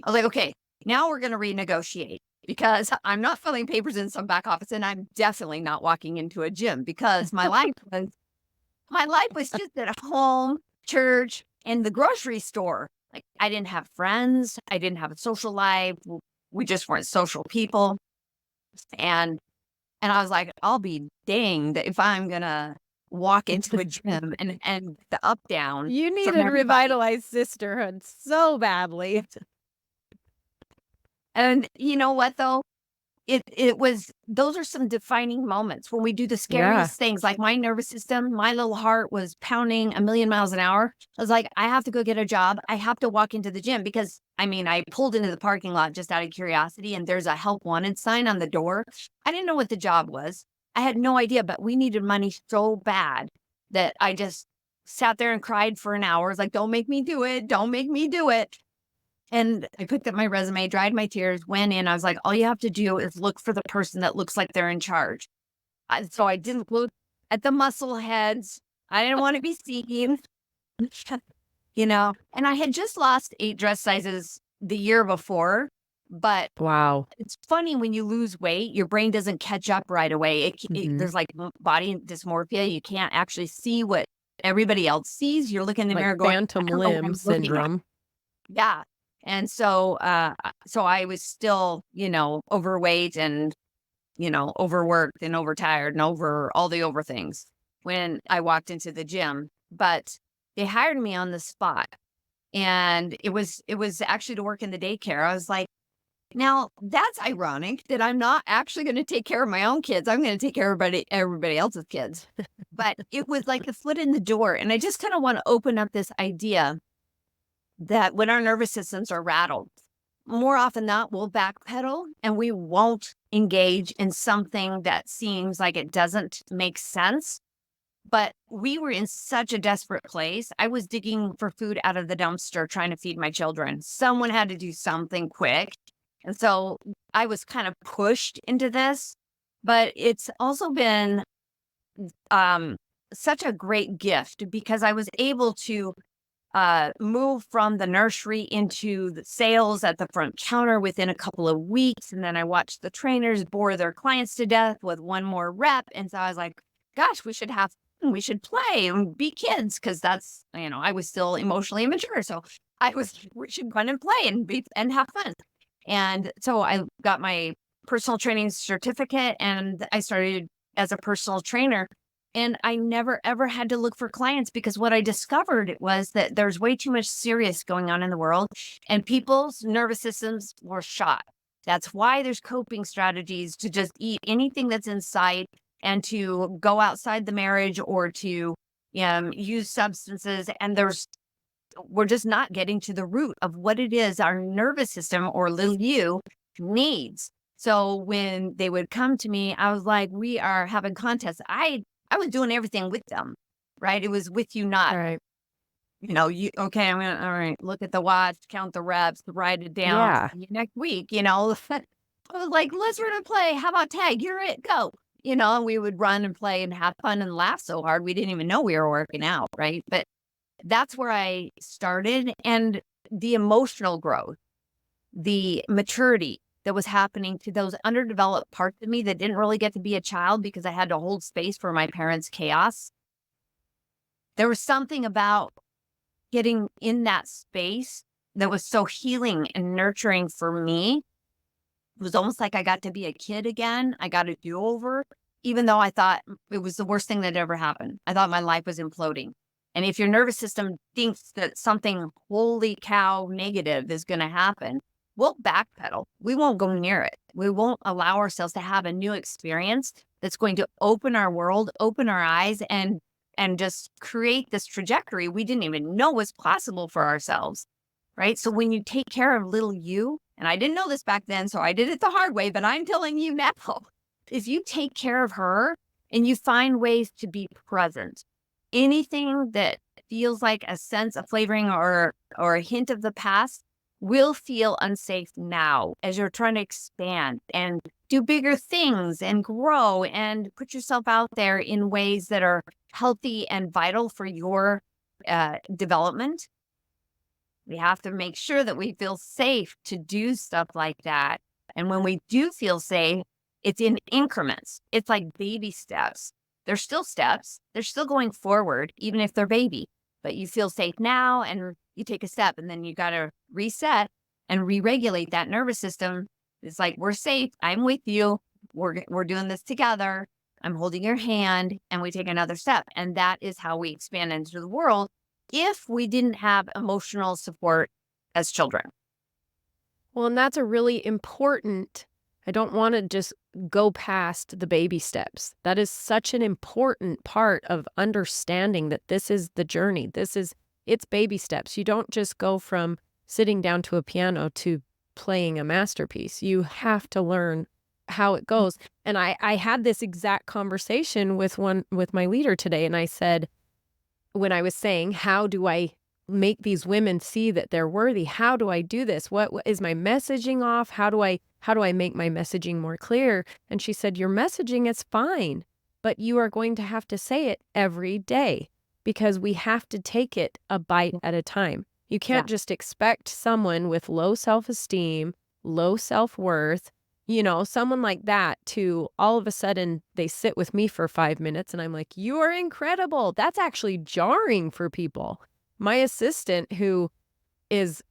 I was like, okay, now we're going to renegotiate, because I'm not filling papers in some back office, and I'm definitely not walking into a gym, because my life was just at home, church, and the grocery store. Like I didn't have friends, I didn't have a social life. We just weren't social people. And I was like, I'll be danged if I'm gonna walk into a gym and the up down You from needed everybody. revitalized sisterhood so badly. And you know what though? It was those are some defining moments when we do the Yeah. scariest things. Like my nervous system, my little heart was pounding a million miles an hour. I was like, I have to go get a job. I have to walk into the gym, because I pulled into the parking lot just out of curiosity, and there's a help wanted sign on the door. I didn't know what the job was. I had no idea, but we needed money so bad that I just sat there and cried for an hour. It's like, don't make me do it. Don't make me do it. And I picked up my resume, dried my tears, went in. I was like, all you have to do is look for the person that looks like they're in charge. So I didn't look at the muscle heads. I didn't want to be seen, and I had just lost 8 dress sizes the year before. But Wow. it's funny, when you lose weight, your brain doesn't catch up right away. Mhm. There's like body dysmorphia. You can't actually see what everybody else sees. You're looking in the Like mirror going, I phantom don't know what limb I'm looking at. syndrome. Yeah. And so I was still, overweight and, overworked and overtired and over all the over things when I walked into the gym. But they hired me on the spot. And it was actually to work in the daycare. I was like, now that's ironic that I'm not actually going to take care of my own kids. I'm going to take care of everybody else's kids. But it was like a foot in the door. And I just kind of want to open up this idea that when our nervous systems are rattled, more often than not, we'll backpedal and we won't engage in something that seems like it doesn't make sense. But we were in such a desperate place. I was digging for food out of the dumpster trying to feed my children. Someone had to do something quick. And so I was kind of pushed into this. But it's also been um, such a great gift because I was able to move from the nursery into the sales at the front counter within a couple of weeks. And then I watched the trainers bore their clients to death with one more rep. And so I was like, gosh, we should play and be kids. Cause that's, I was still emotionally immature. So we should run and play and have fun. And so I got my personal training certificate and I started as a personal trainer. And I never ever had to look for clients because what I discovered was that there's way too much serious going on in the world and people's nervous systems were shot. That's why there's coping strategies to just eat anything that's in sight and to go outside the marriage or to use substances. And we're just not getting to the root of what it is our nervous system or little you needs. So when they would come to me, I was like, we are having contests. I was doing everything with them, right? It was with you, not, Right. okay, all right, look at the watch, count the reps, write it down. Yeah. See you next week, I was like, let's run and play. How about tag? You're it, go. And we would run and play and have fun and laugh so hard. We didn't even know we were working out, right? But that's where I started. And the emotional growth, the maturity that was happening to those underdeveloped parts of me that didn't really get to be a child because I had to hold space for my parents' chaos. There was something about getting in that space that was so healing and nurturing for me. It was almost like I got to be a kid again. I got a do-over, even though I thought it was the worst thing that ever happened. I thought my life was imploding. And if your nervous system thinks that something holy cow negative is going to happen, we'll backpedal. We won't go near it. We won't allow ourselves to have a new experience that's going to open our world, open our eyes, and just create this trajectory we didn't even know was possible for ourselves. Right. So when you take care of little you, and I didn't know this back then, so I did it the hard way, but I'm telling you now, if you take care of her and you find ways to be present, anything that feels like a sense of flavoring or a hint of the past will feel unsafe now as you're trying to expand and do bigger things and grow and put yourself out there in ways that are healthy and vital for your development. We have to make sure that we feel safe to do stuff like that. And when we do feel safe, it's in increments. It's like baby steps. They're still steps. They're still going forward, even if they're baby. But you feel safe now and you take a step and then you got to reset and re-regulate that nervous system. It's like, we're safe. I'm with you. We're doing this together. I'm holding your hand and we take another step. And that is how we expand into the world if we didn't have emotional support as children. Well, and that's a really important, I don't want to just go past the baby steps. That is such an important part of understanding that this is the journey. It's baby steps. You don't just go from sitting down to a piano to playing a masterpiece. You have to learn how it goes. And I had this exact conversation with my leader today. And I said, when I was saying, how do I make these women see that they're worthy? How do I do this? What is my messaging off? How do I make my messaging more clear? And she said, your messaging is fine, but you are going to have to say it every day because we have to take it a bite at a time. You can't just expect someone with low self-esteem, low self-worth, someone like that to all of a sudden they sit with me for 5 minutes and I'm like, you are incredible. That's actually jarring for people. My assistant who is,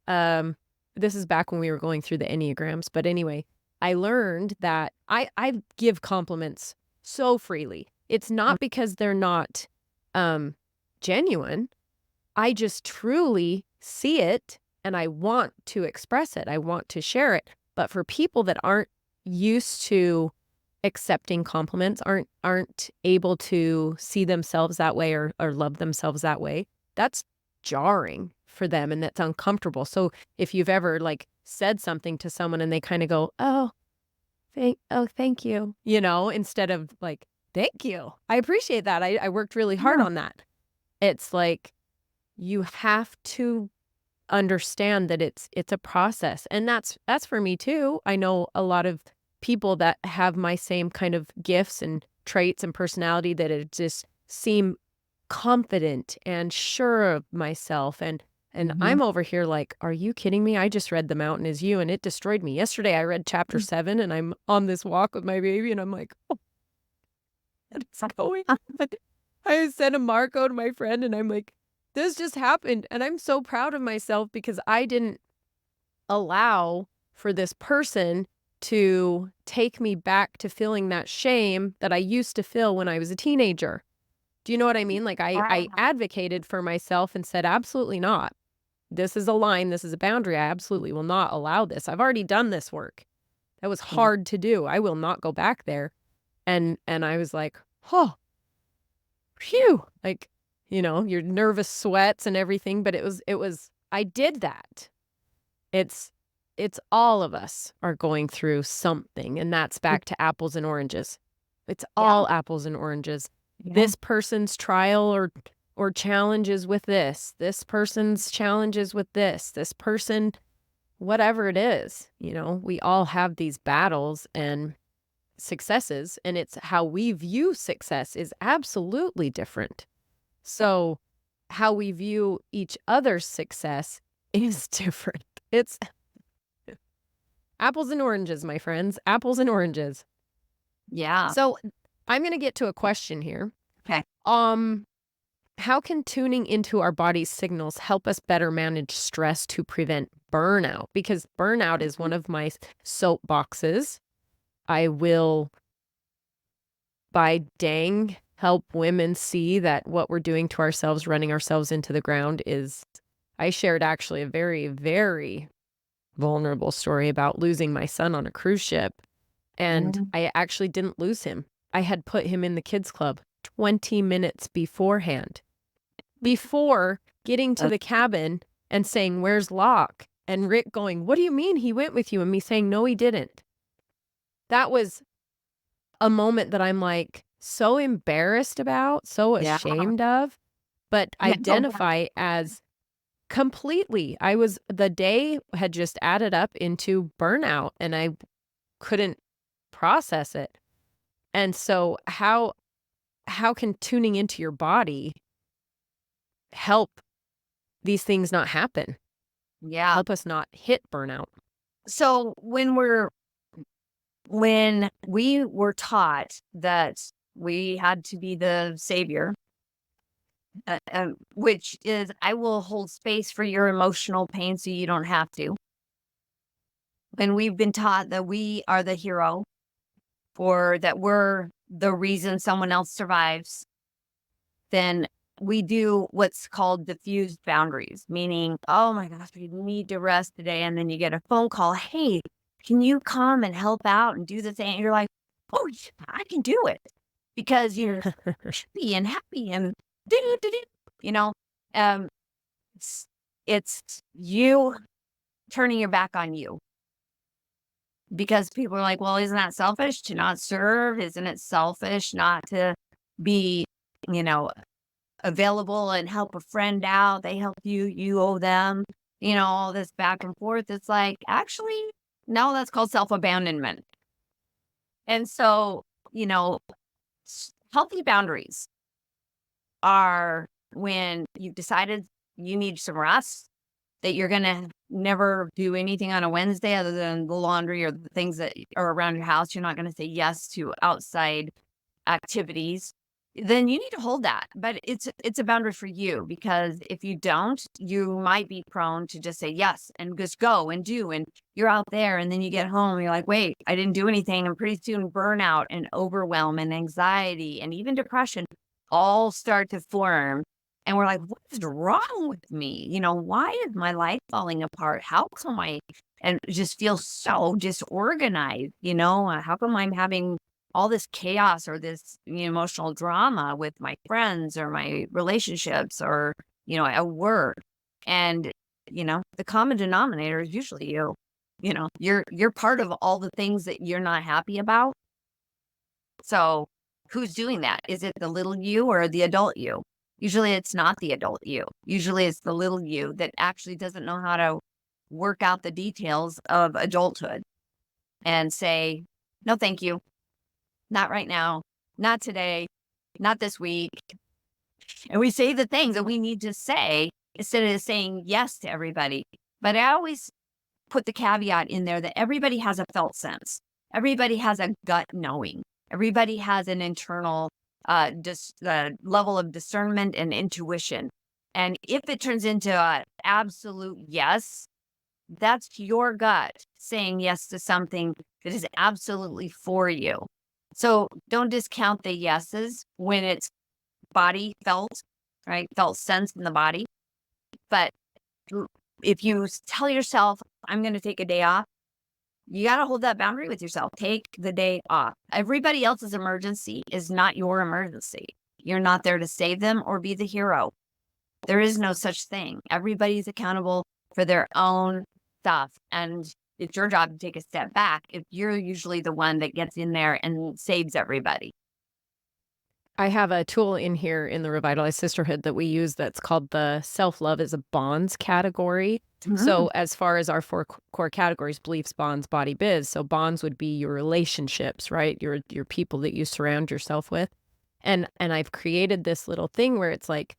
this is back when we were going through the Enneagrams. But anyway, I learned that I give compliments so freely. It's not because they're not genuine. I just truly see it and I want to express it. I want to share it. But for people that aren't used to accepting compliments, aren't able to see themselves that way or love themselves that way, that's jarring for them and that's uncomfortable. So if you've ever said something to someone and they kind of go, thank you, instead of thank you. I appreciate that. I worked really hard on that. It's like you have to understand that it's a process. And that's for me too. I know a lot of people that have my same kind of gifts and traits and personality that it just seem confident and sure of myself. And Mhm. I'm over here like, are you kidding me? I just read The Mountain Is You and it destroyed me. Yesterday I read chapter 7 and I'm on this walk with my baby and I'm like, oh, it's going. But I sent a Marco to my friend and I'm like, this just happened. And I'm so proud of myself because I didn't allow for this person to take me back to feeling that shame that I used to feel when I was a teenager. Do you know what I mean? Like I Wow. advocated for myself and said, absolutely not. This is a line. This is a boundary. I absolutely will not allow this. I've already done this work. That was Yeah. hard to do. I will not go back there. And I was like, oh, phew. Like, your nervous sweats and everything, but it was I did that. It's it's all of us are going through something, and that's back to apples and oranges. It's Yeah. all apples and oranges. Yeah. This person's trial or challenges with this person's challenges with this person, whatever it is, we all have these battles and successes, and it's how we view success is absolutely different. So, how we view each other's success is different. It's apples and oranges, my friends, apples and oranges. Yeah. So, I'm gonna get to a question here. Okay. Um, how can tuning into our body's signals help us better manage stress to prevent burnout? Because burnout is one of my soapboxes. I will, by dang, help women see that what we're doing to ourselves, running ourselves into the ground is. I shared actually a very, very vulnerable story about losing my son on a cruise ship. And Mhm. I actually didn't lose him. I had put him in the kids club 20 minutes beforehand, before getting to Uh, the cabin and saying, "Where's Locke?" And Rick going, "What do you mean he went with you?" And me saying, "No, he didn't." That was a moment that I'm like so embarrassed about, so Yeah. ashamed of, but Yeah. Go back. identify as completely. The day had just added up into burnout and I couldn't process it. And so how can tuning into your body help these things not happen? Yeah. Help us not hit burnout? So when we were taught that we had to be the savior, which is I will hold space for your emotional pain so you don't have to. When we've been taught that we are the hero or that we're the reason someone else survives, then we do what's called diffused boundaries, meaning, oh my gosh, we need to rest today. And then you get a phone call, hey, can you come and help out and do the thing? And you're like, oh, yeah, I can do it because you're happy and do, do, do, you know, um, it's, it's you turning your back on you because people are like, well, isn't that selfish to not serve? Isn't it selfish not to be, you know, available and help a friend out? They help you, you owe them, all this back and forth. It's like, actually, no, that's called self abandonment. And so, you know, healthy boundaries are when you've decided you need some rest, that you're going to never do anything on a Wednesday other than the laundry or the things that are around your house. You're not going to say yes to outside activities, then you need to hold that. But it's a boundary for you because if you don't, you might be prone to just say yes and just go and do. And you're out there and then you get home and you're like, wait, I didn't do anything. And pretty soon burnout and overwhelm and anxiety and even depression all start to form. And we're like, what is wrong with me? Why is my life falling apart? How come and just feel so disorganized? How come I'm having all this chaos or this emotional drama with my friends or my relationships or at work? And the common denominator is usually you. You're part of all the things that you're not happy about. So who's doing that? Is it the little you or the adult you? Usually it's not the adult you. Usually it's the little you that actually doesn't know how to work out the details of adulthood and say, No, thank you. Not right now. Not today. Not this week. And we say the things that we need to say instead of saying yes to everybody. But I always put the caveat in there that everybody has a felt sense. Everybody has a gut knowing. Everybody has an internal level of discernment and intuition. And if it turns into an absolute yes, that's your gut saying yes to something that is absolutely for you. So don't discount the yeses when it's body felt, right? Felt sense in the body. But if you tell yourself, I'm going to take a day off, you got to hold that boundary with yourself. Take the day off. Everybody else's emergency is not your emergency. You're not there to save them or be the hero. There is no such thing. Everybody's accountable for their own stuff. And it's your job to take a step back if you're usually the one that gets in there and saves everybody. I have a tool in here in the Revitalized Sisterhood that we use that's called the self-love as a bonds category. Mhm. So as far as our four core categories, beliefs, bonds, body, biz. So bonds would be your relationships, right? Your people that you surround yourself with. And I've created this little thing where it's like,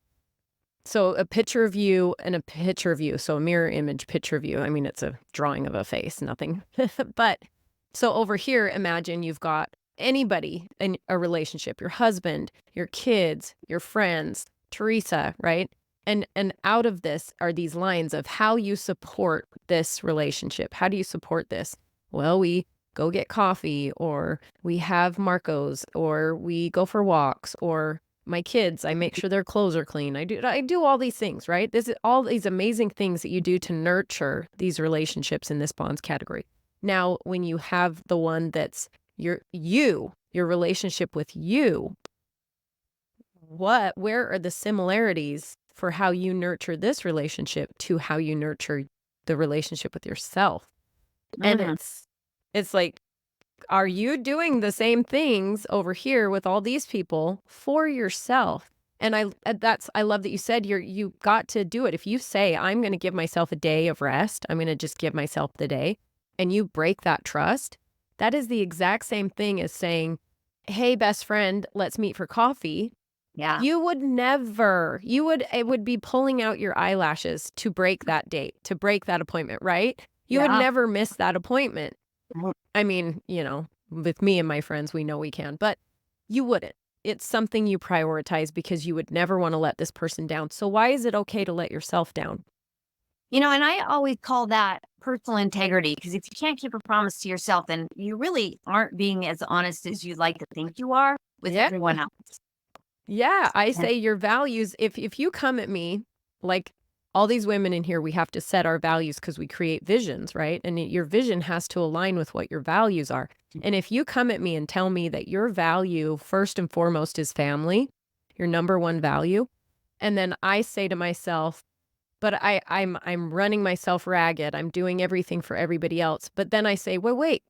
so a picture of you and a picture of you. So a mirror image picture of you. I mean, it's a drawing of a face, nothing. But so over here, imagine you've got anybody in a relationship, your husband, your kids, your friends, Teresa, right? And out of this are these lines of how you support this relationship. How do you support this? Well, we go get coffee, or we have Marcos, or we go for walks, or my kids, I make sure their clothes are clean. I do all these things, right? This is all these amazing things that you do to nurture these relationships in this bonds category. Now, when you have the one that's your relationship with you, where are the similarities for how you nurture this relationship to how you nurture the relationship with yourself? And Mhm. it's like, are you doing the same things over here with all these people for yourself? And I love that you said you got to do it. If you say, I'm going to give myself a day of rest, I'm going to just give myself the day, and you break that trust, that is the exact same thing as saying, hey, best friend, let's meet for coffee. Yeah. You would never, it would be pulling out your eyelashes to break that date, to break that appointment, right? You would Yeah. never miss that appointment. Mhm. I mean, with me and my friends, we know we can, but you wouldn't. It's something you prioritize because you would never want to let this person down. So why is it okay to let yourself down? And I always call that personal integrity because if you can't keep a promise to yourself, then you really aren't being as honest as you'd like to think you are with Yeah. everyone else. Yeah, I And say your values, if you come at me like all these women in here, we have to set our values because we create visions, right? And your vision has to align with what your values are. And if you come at me and tell me that your value first and foremost is family, your number one value, and then I say to myself, but I'm running myself ragged. I'm doing everything for everybody else. But then I say, well, wait.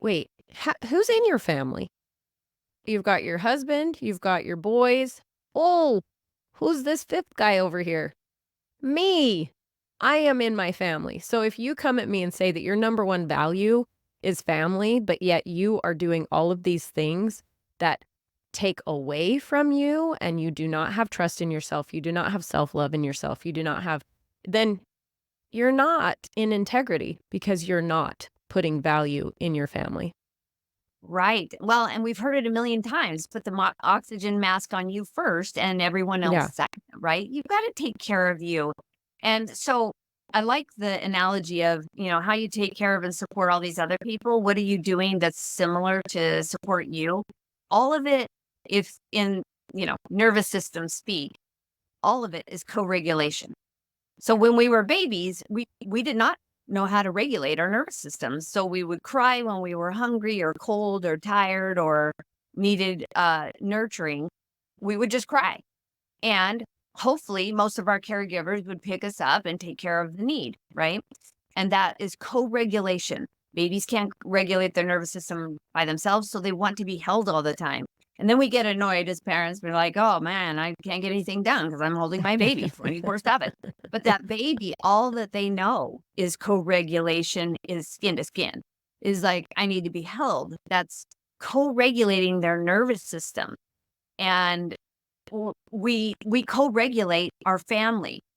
Who's in your family? You've got your husband, you've got your boys. Oh, who's this fifth guy over here? Me. I am in my family. So if you come at me and say that your number one value is family, but yet you are doing all of these things that take away from you, and you do not have trust in yourself, you do not have self-love in yourself, you do not have, then you're not in integrity because you're not putting value in your family. right. Well, and we've heard it a million times put the oxygen mask on you first and everyone else Yeah. second, right? You've got to take care of you. And so I like the analogy of, how you take care of and support all these other people. What are you doing that's similar to support you? All of it, if in, nervous system speak, all of it is co-regulation. So when we were babies, we did not know how to regulate our nervous systems. So we would cry when we were hungry or cold or tired or needed nurturing. We would just cry. And hopefully most of our caregivers would pick us up and take care of the need, right? And that is co-regulation. Babies can't regulate their nervous system by themselves, so they want to be held all the time. And then we get annoyed as parents. We're like, oh man, I can't get anything done because I'm holding my baby 24/7. But that baby, all that they know is co regulation, is skin to skin, is like, I need to be held. That's co-regulating their nervous system. And we co-regulate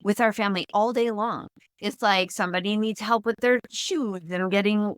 with our family all day long. It's like somebody needs help with their shoes and getting,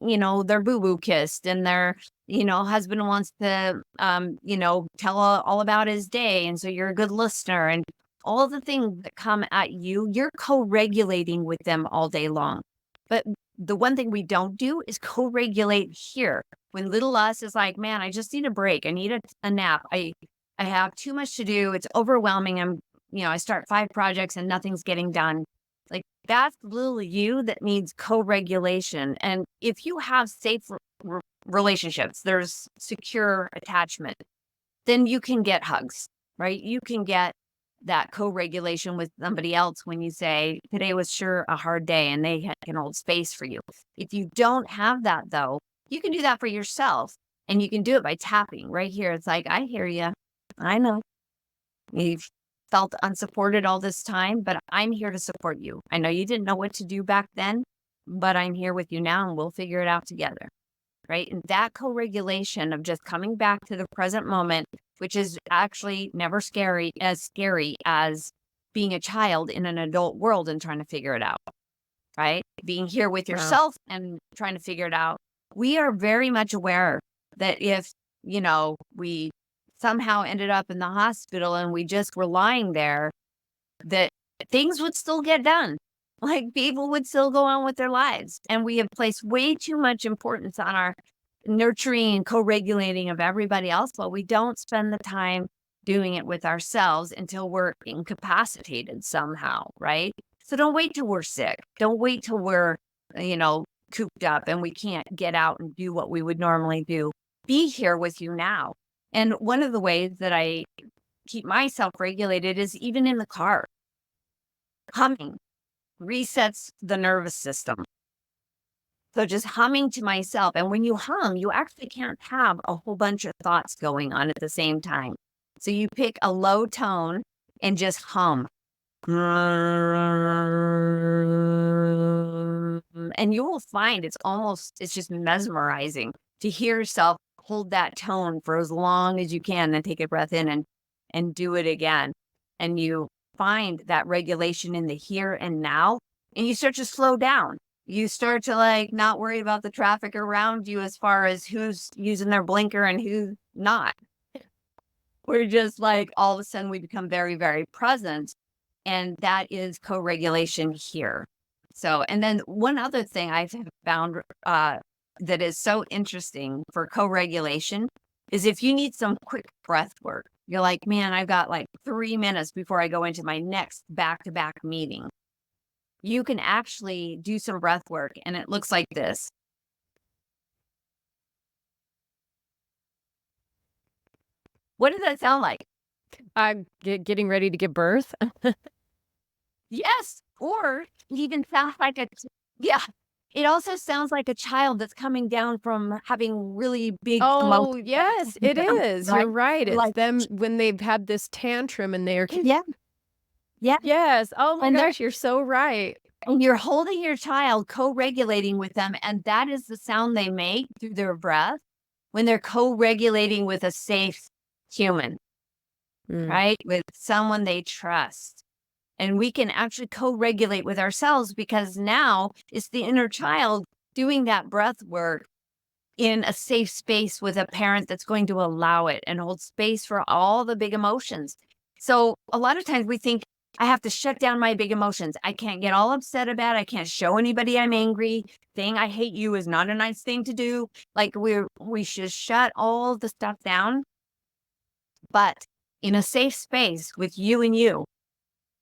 their boo-boo kissed, and their, husband wants to, tell all about his day. And so you're a good listener, and all the things that come at you, you're co-regulating with them all day long. But the one thing we don't do is co-regulate here. When little us is like, man, I just need a break. I need a nap. I have too much to do. It's overwhelming. I start 5 projects and nothing's getting done. Like, that's little you that needs co-regulation. And if you have safe relationships, there's secure attachment, then you can get hugs, right? You can get that co-regulation with somebody else when you say, today was sure a hard day, and they can hold space for you. If you don't have that, though, you can do that for yourself, and you can do it by tapping right here. It's like, I hear you. I know you've felt unsupported all this time, but I'm here to support you. I know you didn't know what to do back then, but I'm here with you now, and we'll figure it out together. Right? And that co-regulation of just coming back to the present moment, which is actually never scary as being a child in an adult world and trying to figure it out. Right? Being here with Wow. yourself and trying to figure it out. We are very much aware that if, we somehow ended up in the hospital and we just were lying there, that things would still get done. Like, people would still go on with their lives. And we have placed way too much importance on our nurturing and co-regulating of everybody else, but we don't spend the time doing it with ourselves until we're incapacitated somehow, right? So don't wait till we're sick. Don't wait till we're, cooped up and we can't get out and do what we would normally do. Be here with you now. And one of the ways that I keep myself regulated is even in the car. Humming resets the nervous system. So just humming to myself. And when you hum, you actually can't have a whole bunch of thoughts going on at the same time. So you pick a low tone and just hum. And you will find it's just mesmerizing to hear yourself hold that tone for as long as you can, then take a breath in and do it again. And you find that regulation in the here and now, and you start to slow down. You start to not worry about the traffic around you as far as who's using their blinker and who's not. We're just all of a sudden we become very, very present. And that is co-regulation here. So, and then one other thing I've found that is so interesting for co-regulation is if you need some quick breath work, you're like, man, I've got 3 minutes before I go into my next back-to-back meeting. You can actually do some breath work, and it looks like this. What does that sound like? I'm getting ready to give birth. Yes. Or it even sounds like yeah. It also sounds like a child that's coming down from having really big Oh, emotions. yes, it is. Right? You're right. It's Like, them when they've had this tantrum and they're yeah. Yeah. Yes. Oh my And they're gosh, you're so right. And you're holding your child, co-regulating with them, and that is the sound they make through their breath when they're co-regulating with a safe human, Mm. right? With someone they trust. And we can actually co-regulate with ourselves because now it's the inner child doing that breath work in a safe space with a parent that's going to allow it and hold space for all the big emotions. So a lot of times we think, I have to shut down my big emotions. I can't get all upset about it. I can't show anybody I'm angry. Saying I hate you is not a nice thing to do. We should shut all the stuff down. But in a safe space with you and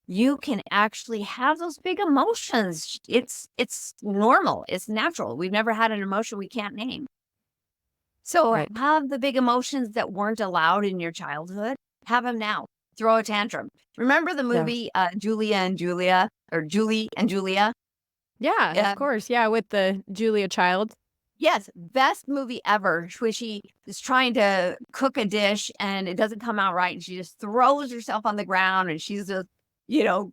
you can actually have those big emotions. It's normal. It's natural. We've never had an emotion we can't name. So Right. have the big emotions that weren't allowed in your childhood. Have them now. Throw a tantrum. Remember the movie Julia and Julia, or Julie and Julia? Yeah, Yeah. of course. Yeah, with the Julia Child. Yes, best movie ever. Where she is trying to cook a dish and it doesn't come out right, and she just throws herself on the ground and she's just,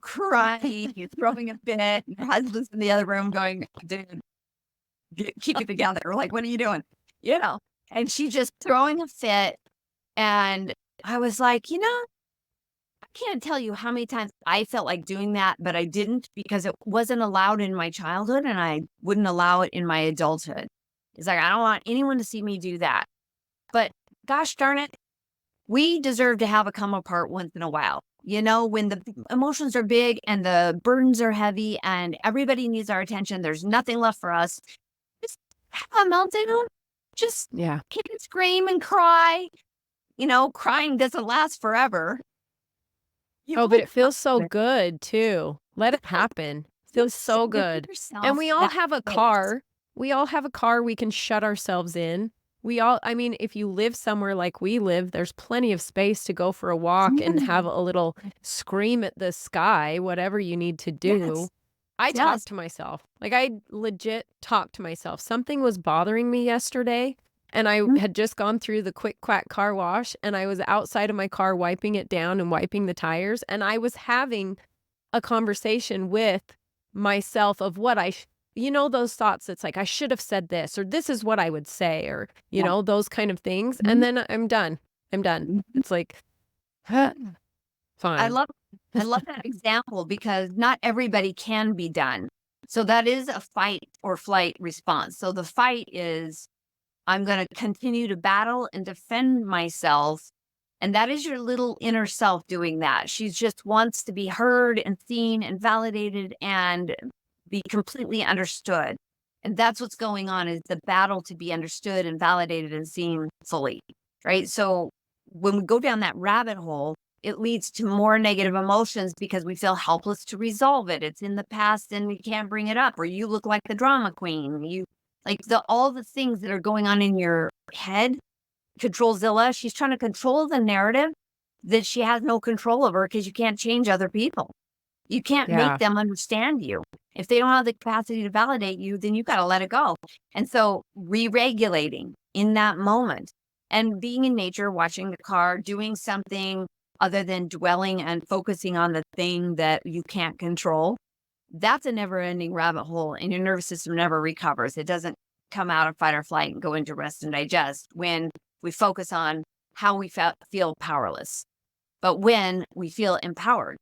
crying, throwing a fit. And her husband's in the other room going, dude, keep it together. Like, what are you doing? and she just throwing a fit. And I was like, I can't tell you how many times I felt like doing that, but I didn't because it wasn't allowed in my childhood and I wouldn't allow it in my adulthood. It's like, I don't want anyone to see me do that. But gosh darn it, we deserve to have a come apart once in a while. When the emotions are big and the burdens are heavy and everybody needs our attention, there's nothing left for us. Just have a meltdown. Just Yeah. kick and scream and cry. Crying doesn't last forever. Oh, but Wake it feels so up. good too. Let it happen. Feels so Give good. And yourself we all that have a space. car. We all have a car we can shut ourselves in. I mean, if you live somewhere like we live, there's plenty of space to go for a walk and have Mm. a little scream at the sky, whatever you need to do. Yes, I talk yes. to myself. Like, I legit talk to myself. Something was bothering me yesterday, and I Mm, had just gone through the quick quack car wash, and I was outside of my car wiping it down and wiping the tires, and I was having a conversation with myself of what those thoughts that's like, I should have said this, or this is what I would say, or, yeah. those kind of things. And Mhm, then I'm done. I'm done. mhm. It's like, I fine. love I love that example because not everybody can be done. So that is a fight or flight response. So the fight is I'm going to continue to battle and defend myself. And that is your little inner self doing that. She just wants to be heard and seen and validated and be completely understood. And that's what's going on is the battle to be understood and validated and seen fully. Right. So when we go down that rabbit hole, it leads to more negative emotions because we feel helpless to resolve it. It's in the past and we can't bring it up, or you look like the drama queen. You like all the things that are going on in your head. Controlzilla, she's trying to control the narrative that she has no control over because you can't change other people. You can't make Yeah. them understand you. If they don't have the capacity to validate you, then you got to let it go. And so re-regulating in that moment and being in nature, watching the car, doing something other than dwelling and focusing on the thing that you can't control, that's a never-ending rabbit hole, and your nervous system never recovers. It doesn't come out of fight or flight and go into rest and digest when we focus on how we feel powerless. But when we feel empowered,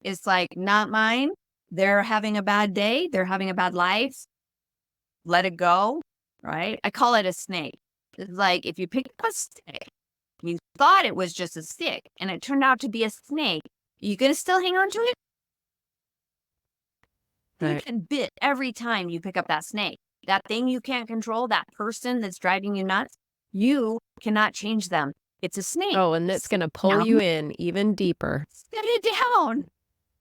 it's like, not mine. They're having a bad day. They're having a bad life. Let it go, right? I call it a snake. It's like if you pick up a stick, you thought it was just a stick, and it turned out to be a snake. You going to still hang on to it? You Right. get bit every time you pick up that snake. That thing you can't control, that person that's driving you nuts, you cannot change them. It's a snake. Oh, and it's Sit gonna pull down. you in even deeper. Set it down.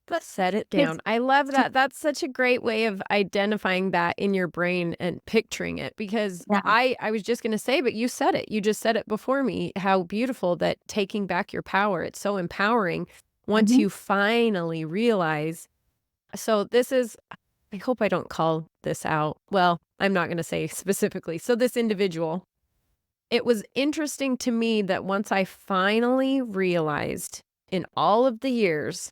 But Set it it's down. I love that. That's such a great way of identifying that in your brain and picturing it because yeah. I was just going to say, but you said it. You just said it before me, how beautiful that taking back your power. It's so empowering once Mhm. you finally realize. So this is, I hope I don't call this out. Well, I'm not going to say specifically. So this individual, it was interesting to me that once I finally realized in all of the years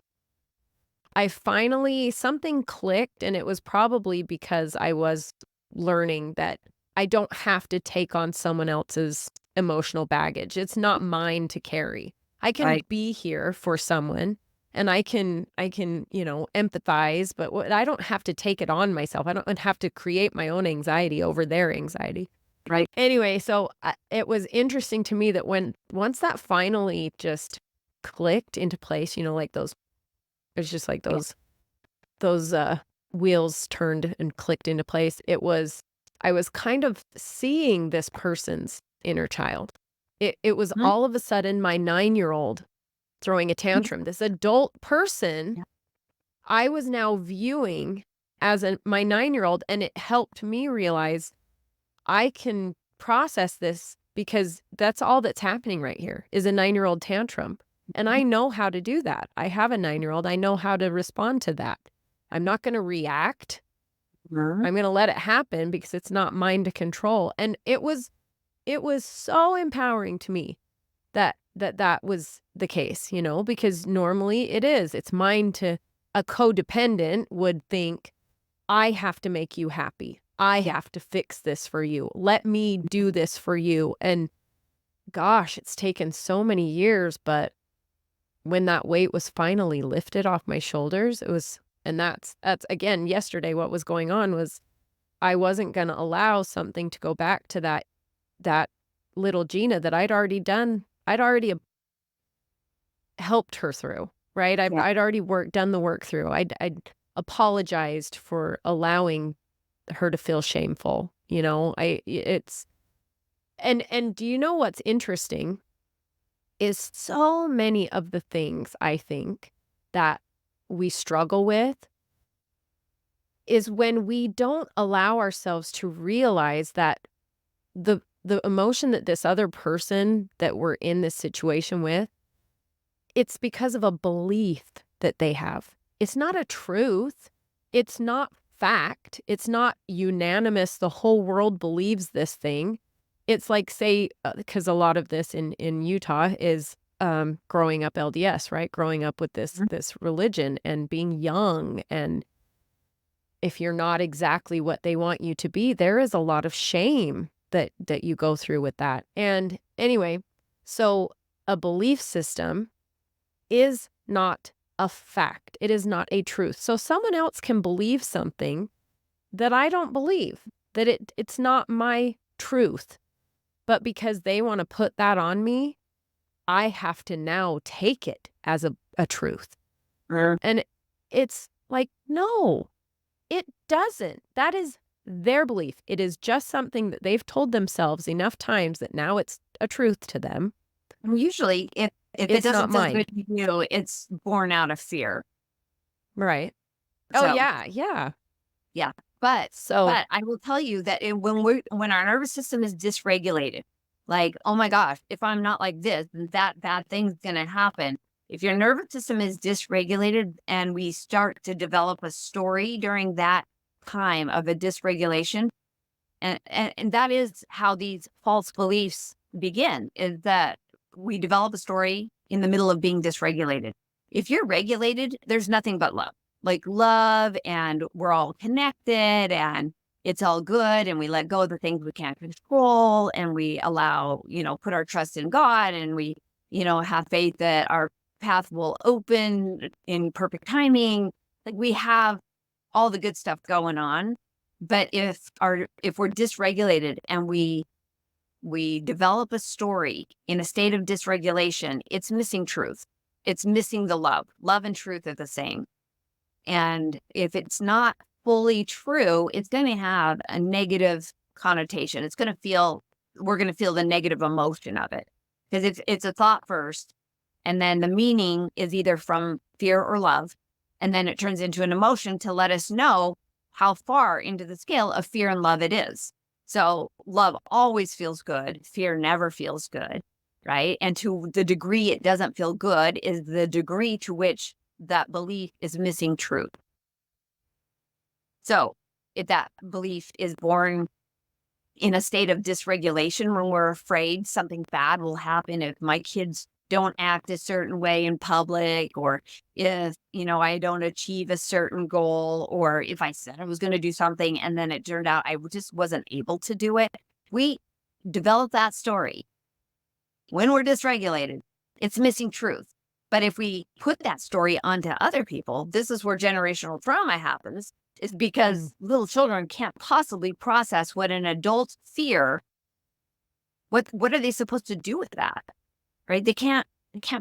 something clicked, and it was probably because I was learning that I don't have to take on someone else's emotional baggage. It's not mine to carry. I can Right. be here for someone and I can, empathize, but I don't have to take it on myself. I don't have to create my own anxiety over their anxiety. Right. Anyway, so it was interesting to me that once that finally just clicked into place, like those it's just like Yeah. those wheels turned and clicked into place. I was kind of seeing this person's inner child. It was Mhm. all of a sudden my 9-year-old throwing a Mhm. tantrum. This adult person Yeah. I was now viewing as my 9-year-old, and it helped me realize I can process this because that's all that's happening right here is a 9-year-old tantrum. And I know how to do that. I have a 9-year-old. I know how to respond to that. I'm not going to react. Mhm. I'm going to let it happen because it's not mine to control. And it was so empowering to me that was the case, because normally it is. It's mine to a codependent would think I have to make you happy. I Yeah. have to fix this for you. Let me do this for you. And gosh, it's taken so many years, but when that weight was finally lifted off my shoulders, it was, and that's again, yesterday, what was going on was I wasn't going to allow something to go back to that little Gina that I'd already done. I'd already helped her through, right? Yeah. I'd already done the work through. I'd apologized for allowing her to feel shameful. It's, and do you know what's interesting is so many of the things I think that we struggle with is when we don't allow ourselves to realize that the emotion that this other person that we're in this situation with, it's because of a belief that they have. It's not a truth. It's not fact. It's not unanimous. The whole world believes this thing. It's like, say, because a lot of this in Utah is growing up LDS, right? Growing up with this religion and being young, and if you're not exactly what they want you to be, there is a lot of shame that you go through with that. And anyway, so a belief system is not a fact. It is not a truth. So someone else can believe something that I don't believe, that it's not my truth. But because they want to put that on me, I have to now take it as a truth. Mm. And it's like, no, it doesn't. That is their belief. It is just something that they've told themselves enough times that now it's a truth to them. And usually, if it It's not doesn't feel mine. good to you, it's born out of fear. Right. Oh, So, yeah, yeah. yeah. But So I will tell you that when our nervous system is dysregulated, like, oh my gosh, if I'm not like this, then that bad thing's gonna happen. If your nervous system is dysregulated and we start to develop a story during that time of a dysregulation, and that is how these false beliefs begin, is that we develop a story in the middle of being dysregulated. If you're regulated, there's nothing but love, like love, and we're all connected, and it's all good, and we let go of the things we can't control, and we allow, put our trust in God, and we, have faith that our path will open in perfect timing. Like, we have all the good stuff going on. But if we're dysregulated and we develop a story in a state of dysregulation, it's missing truth. It's missing the love. Love and truth are the same. And if it's not fully true, it's going to have a negative connotation. We're going to feel the negative emotion of it, because it's a thought first. And then the meaning is either from fear or love. And then it turns into an emotion to let us know how far into the scale of fear and love it is. So love always feels good. Fear never feels good, right? And to the degree it doesn't feel good is the degree to which that belief is missing truth. So if that belief is born in a state of dysregulation, when we're afraid something bad will happen if my kids don't act a certain way in public, or if, I don't achieve a certain goal, or if I said I was going to do something and then it turned out I just wasn't able to do it. We develop that story. When we're dysregulated, it's missing truth. But if we put that story onto other people, this is where generational trauma happens, is because little children can't possibly process what an adult fear. What are they supposed to do with that? Right? They can't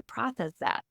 process that.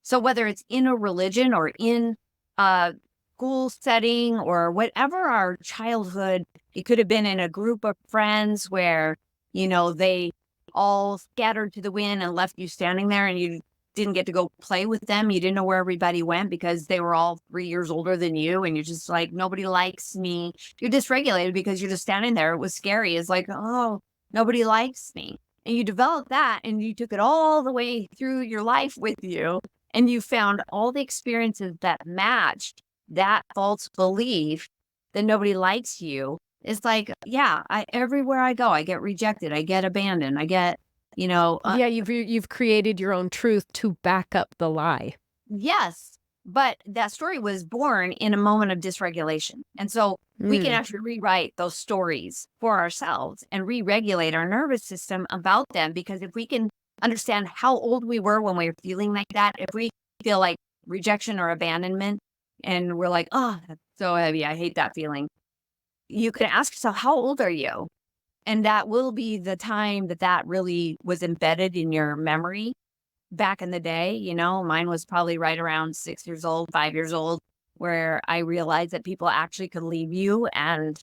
So whether it's in a religion or in a school setting or whatever, our childhood, it could have been in a group of friends where, they all scattered to the wind and left you standing there, and you didn't get to go play with them. You didn't know where everybody went because they were all 3 years older than you. And you're just like, nobody likes me. You're dysregulated because you're just standing there. It was scary. It's like, oh, nobody likes me. And you developed that, and you took it all the way through your life with you. And you found all the experiences that matched that false belief that nobody likes you. It's like, yeah, everywhere I go, I get rejected. I get abandoned. I get, yeah, you've created your own truth to back up the lie. yes. But that story was born in a moment of dysregulation. And so we can Mm. actually rewrite those stories for ourselves and re-regulate our nervous system about them. Because if we can understand how old we were when we were feeling like that, if we feel like rejection or abandonment and we're like, oh, that's so heavy, I hate that feeling. You can ask yourself, how old are you? And that will be the time that that really was embedded in your memory back in the day. Mine was probably right around 6 years old, 5 years old, where I realized that people actually could leave you and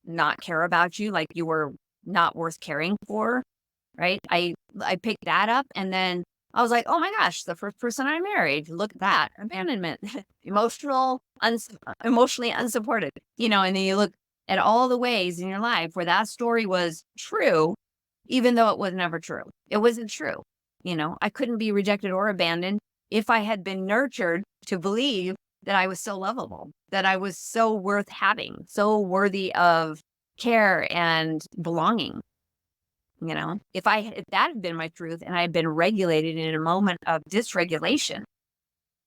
not care about you, like you were not worth caring for. Right. I picked that up and then I was like, oh my gosh, the first person I married. Look at that. Abandonment, emotionally unsupported, and then you look at all the ways in your life where that story was true, even though it was never true. It wasn't true. I couldn't be rejected or abandoned if I had been nurtured to believe that I was so lovable, that I was so worth having, so worthy of care and belonging. If that had been my truth and I had been regulated in a moment of dysregulation,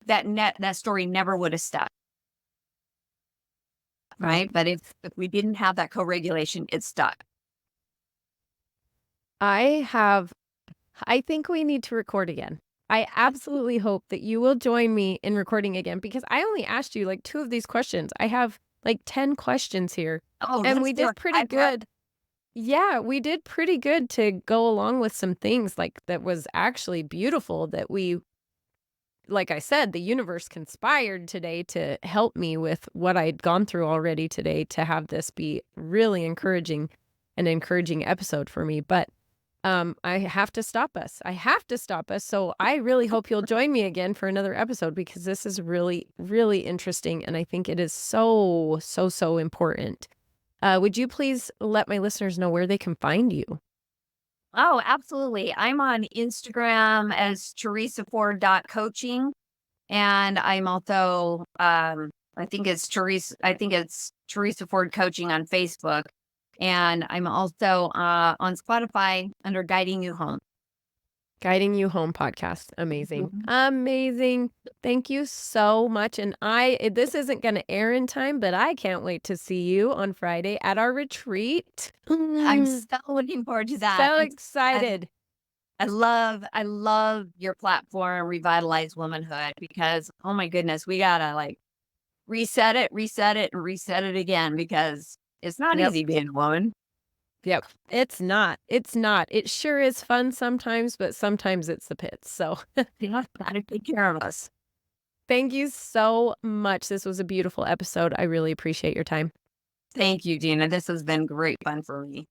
that story never would have stuck, Wow. right? But if we didn't have that co-regulation, it stuck. I have I think we need to record again. I absolutely hope that you will join me in recording again because I only asked you like 2 of these questions. I have like 10 questions here, Oh, and let's we do did it. pretty good. Yeah, we did pretty good to go along with some things like that was actually beautiful that we like I said, the universe conspired today to help me with what I'd gone through already today to have this be really an encouraging episode for me. But I have to stop us. I have to stop us. So I really hope you'll join me again for another episode because this is really, really interesting. And I think it is so, so, so important. Would you please let my listeners know where they can find you? Oh, absolutely. I'm on Instagram as teresaford.coaching. And I'm also, I think it's Teresa Ford Coaching on Facebook. And I'm also on Spotify under Guiding You Home. Guiding You Home podcast. Amazing. Mhm. Amazing. Thank you so much. And this isn't going to air in time, but I can't wait to see you on Friday at our retreat. I'm so looking forward to that. So I, excited. I love your platform, Revitalized Womanhood, because oh my goodness, we gotta like reset it, and reset it again because it's not Yep. easy being a woman. Yep. It's not. It's not. It sure is fun sometimes, but sometimes it's the pits. So You know, gotta take care of us. thank you so much. This was a beautiful episode. I really appreciate your time. Thank you, Gina. This has been great fun for me.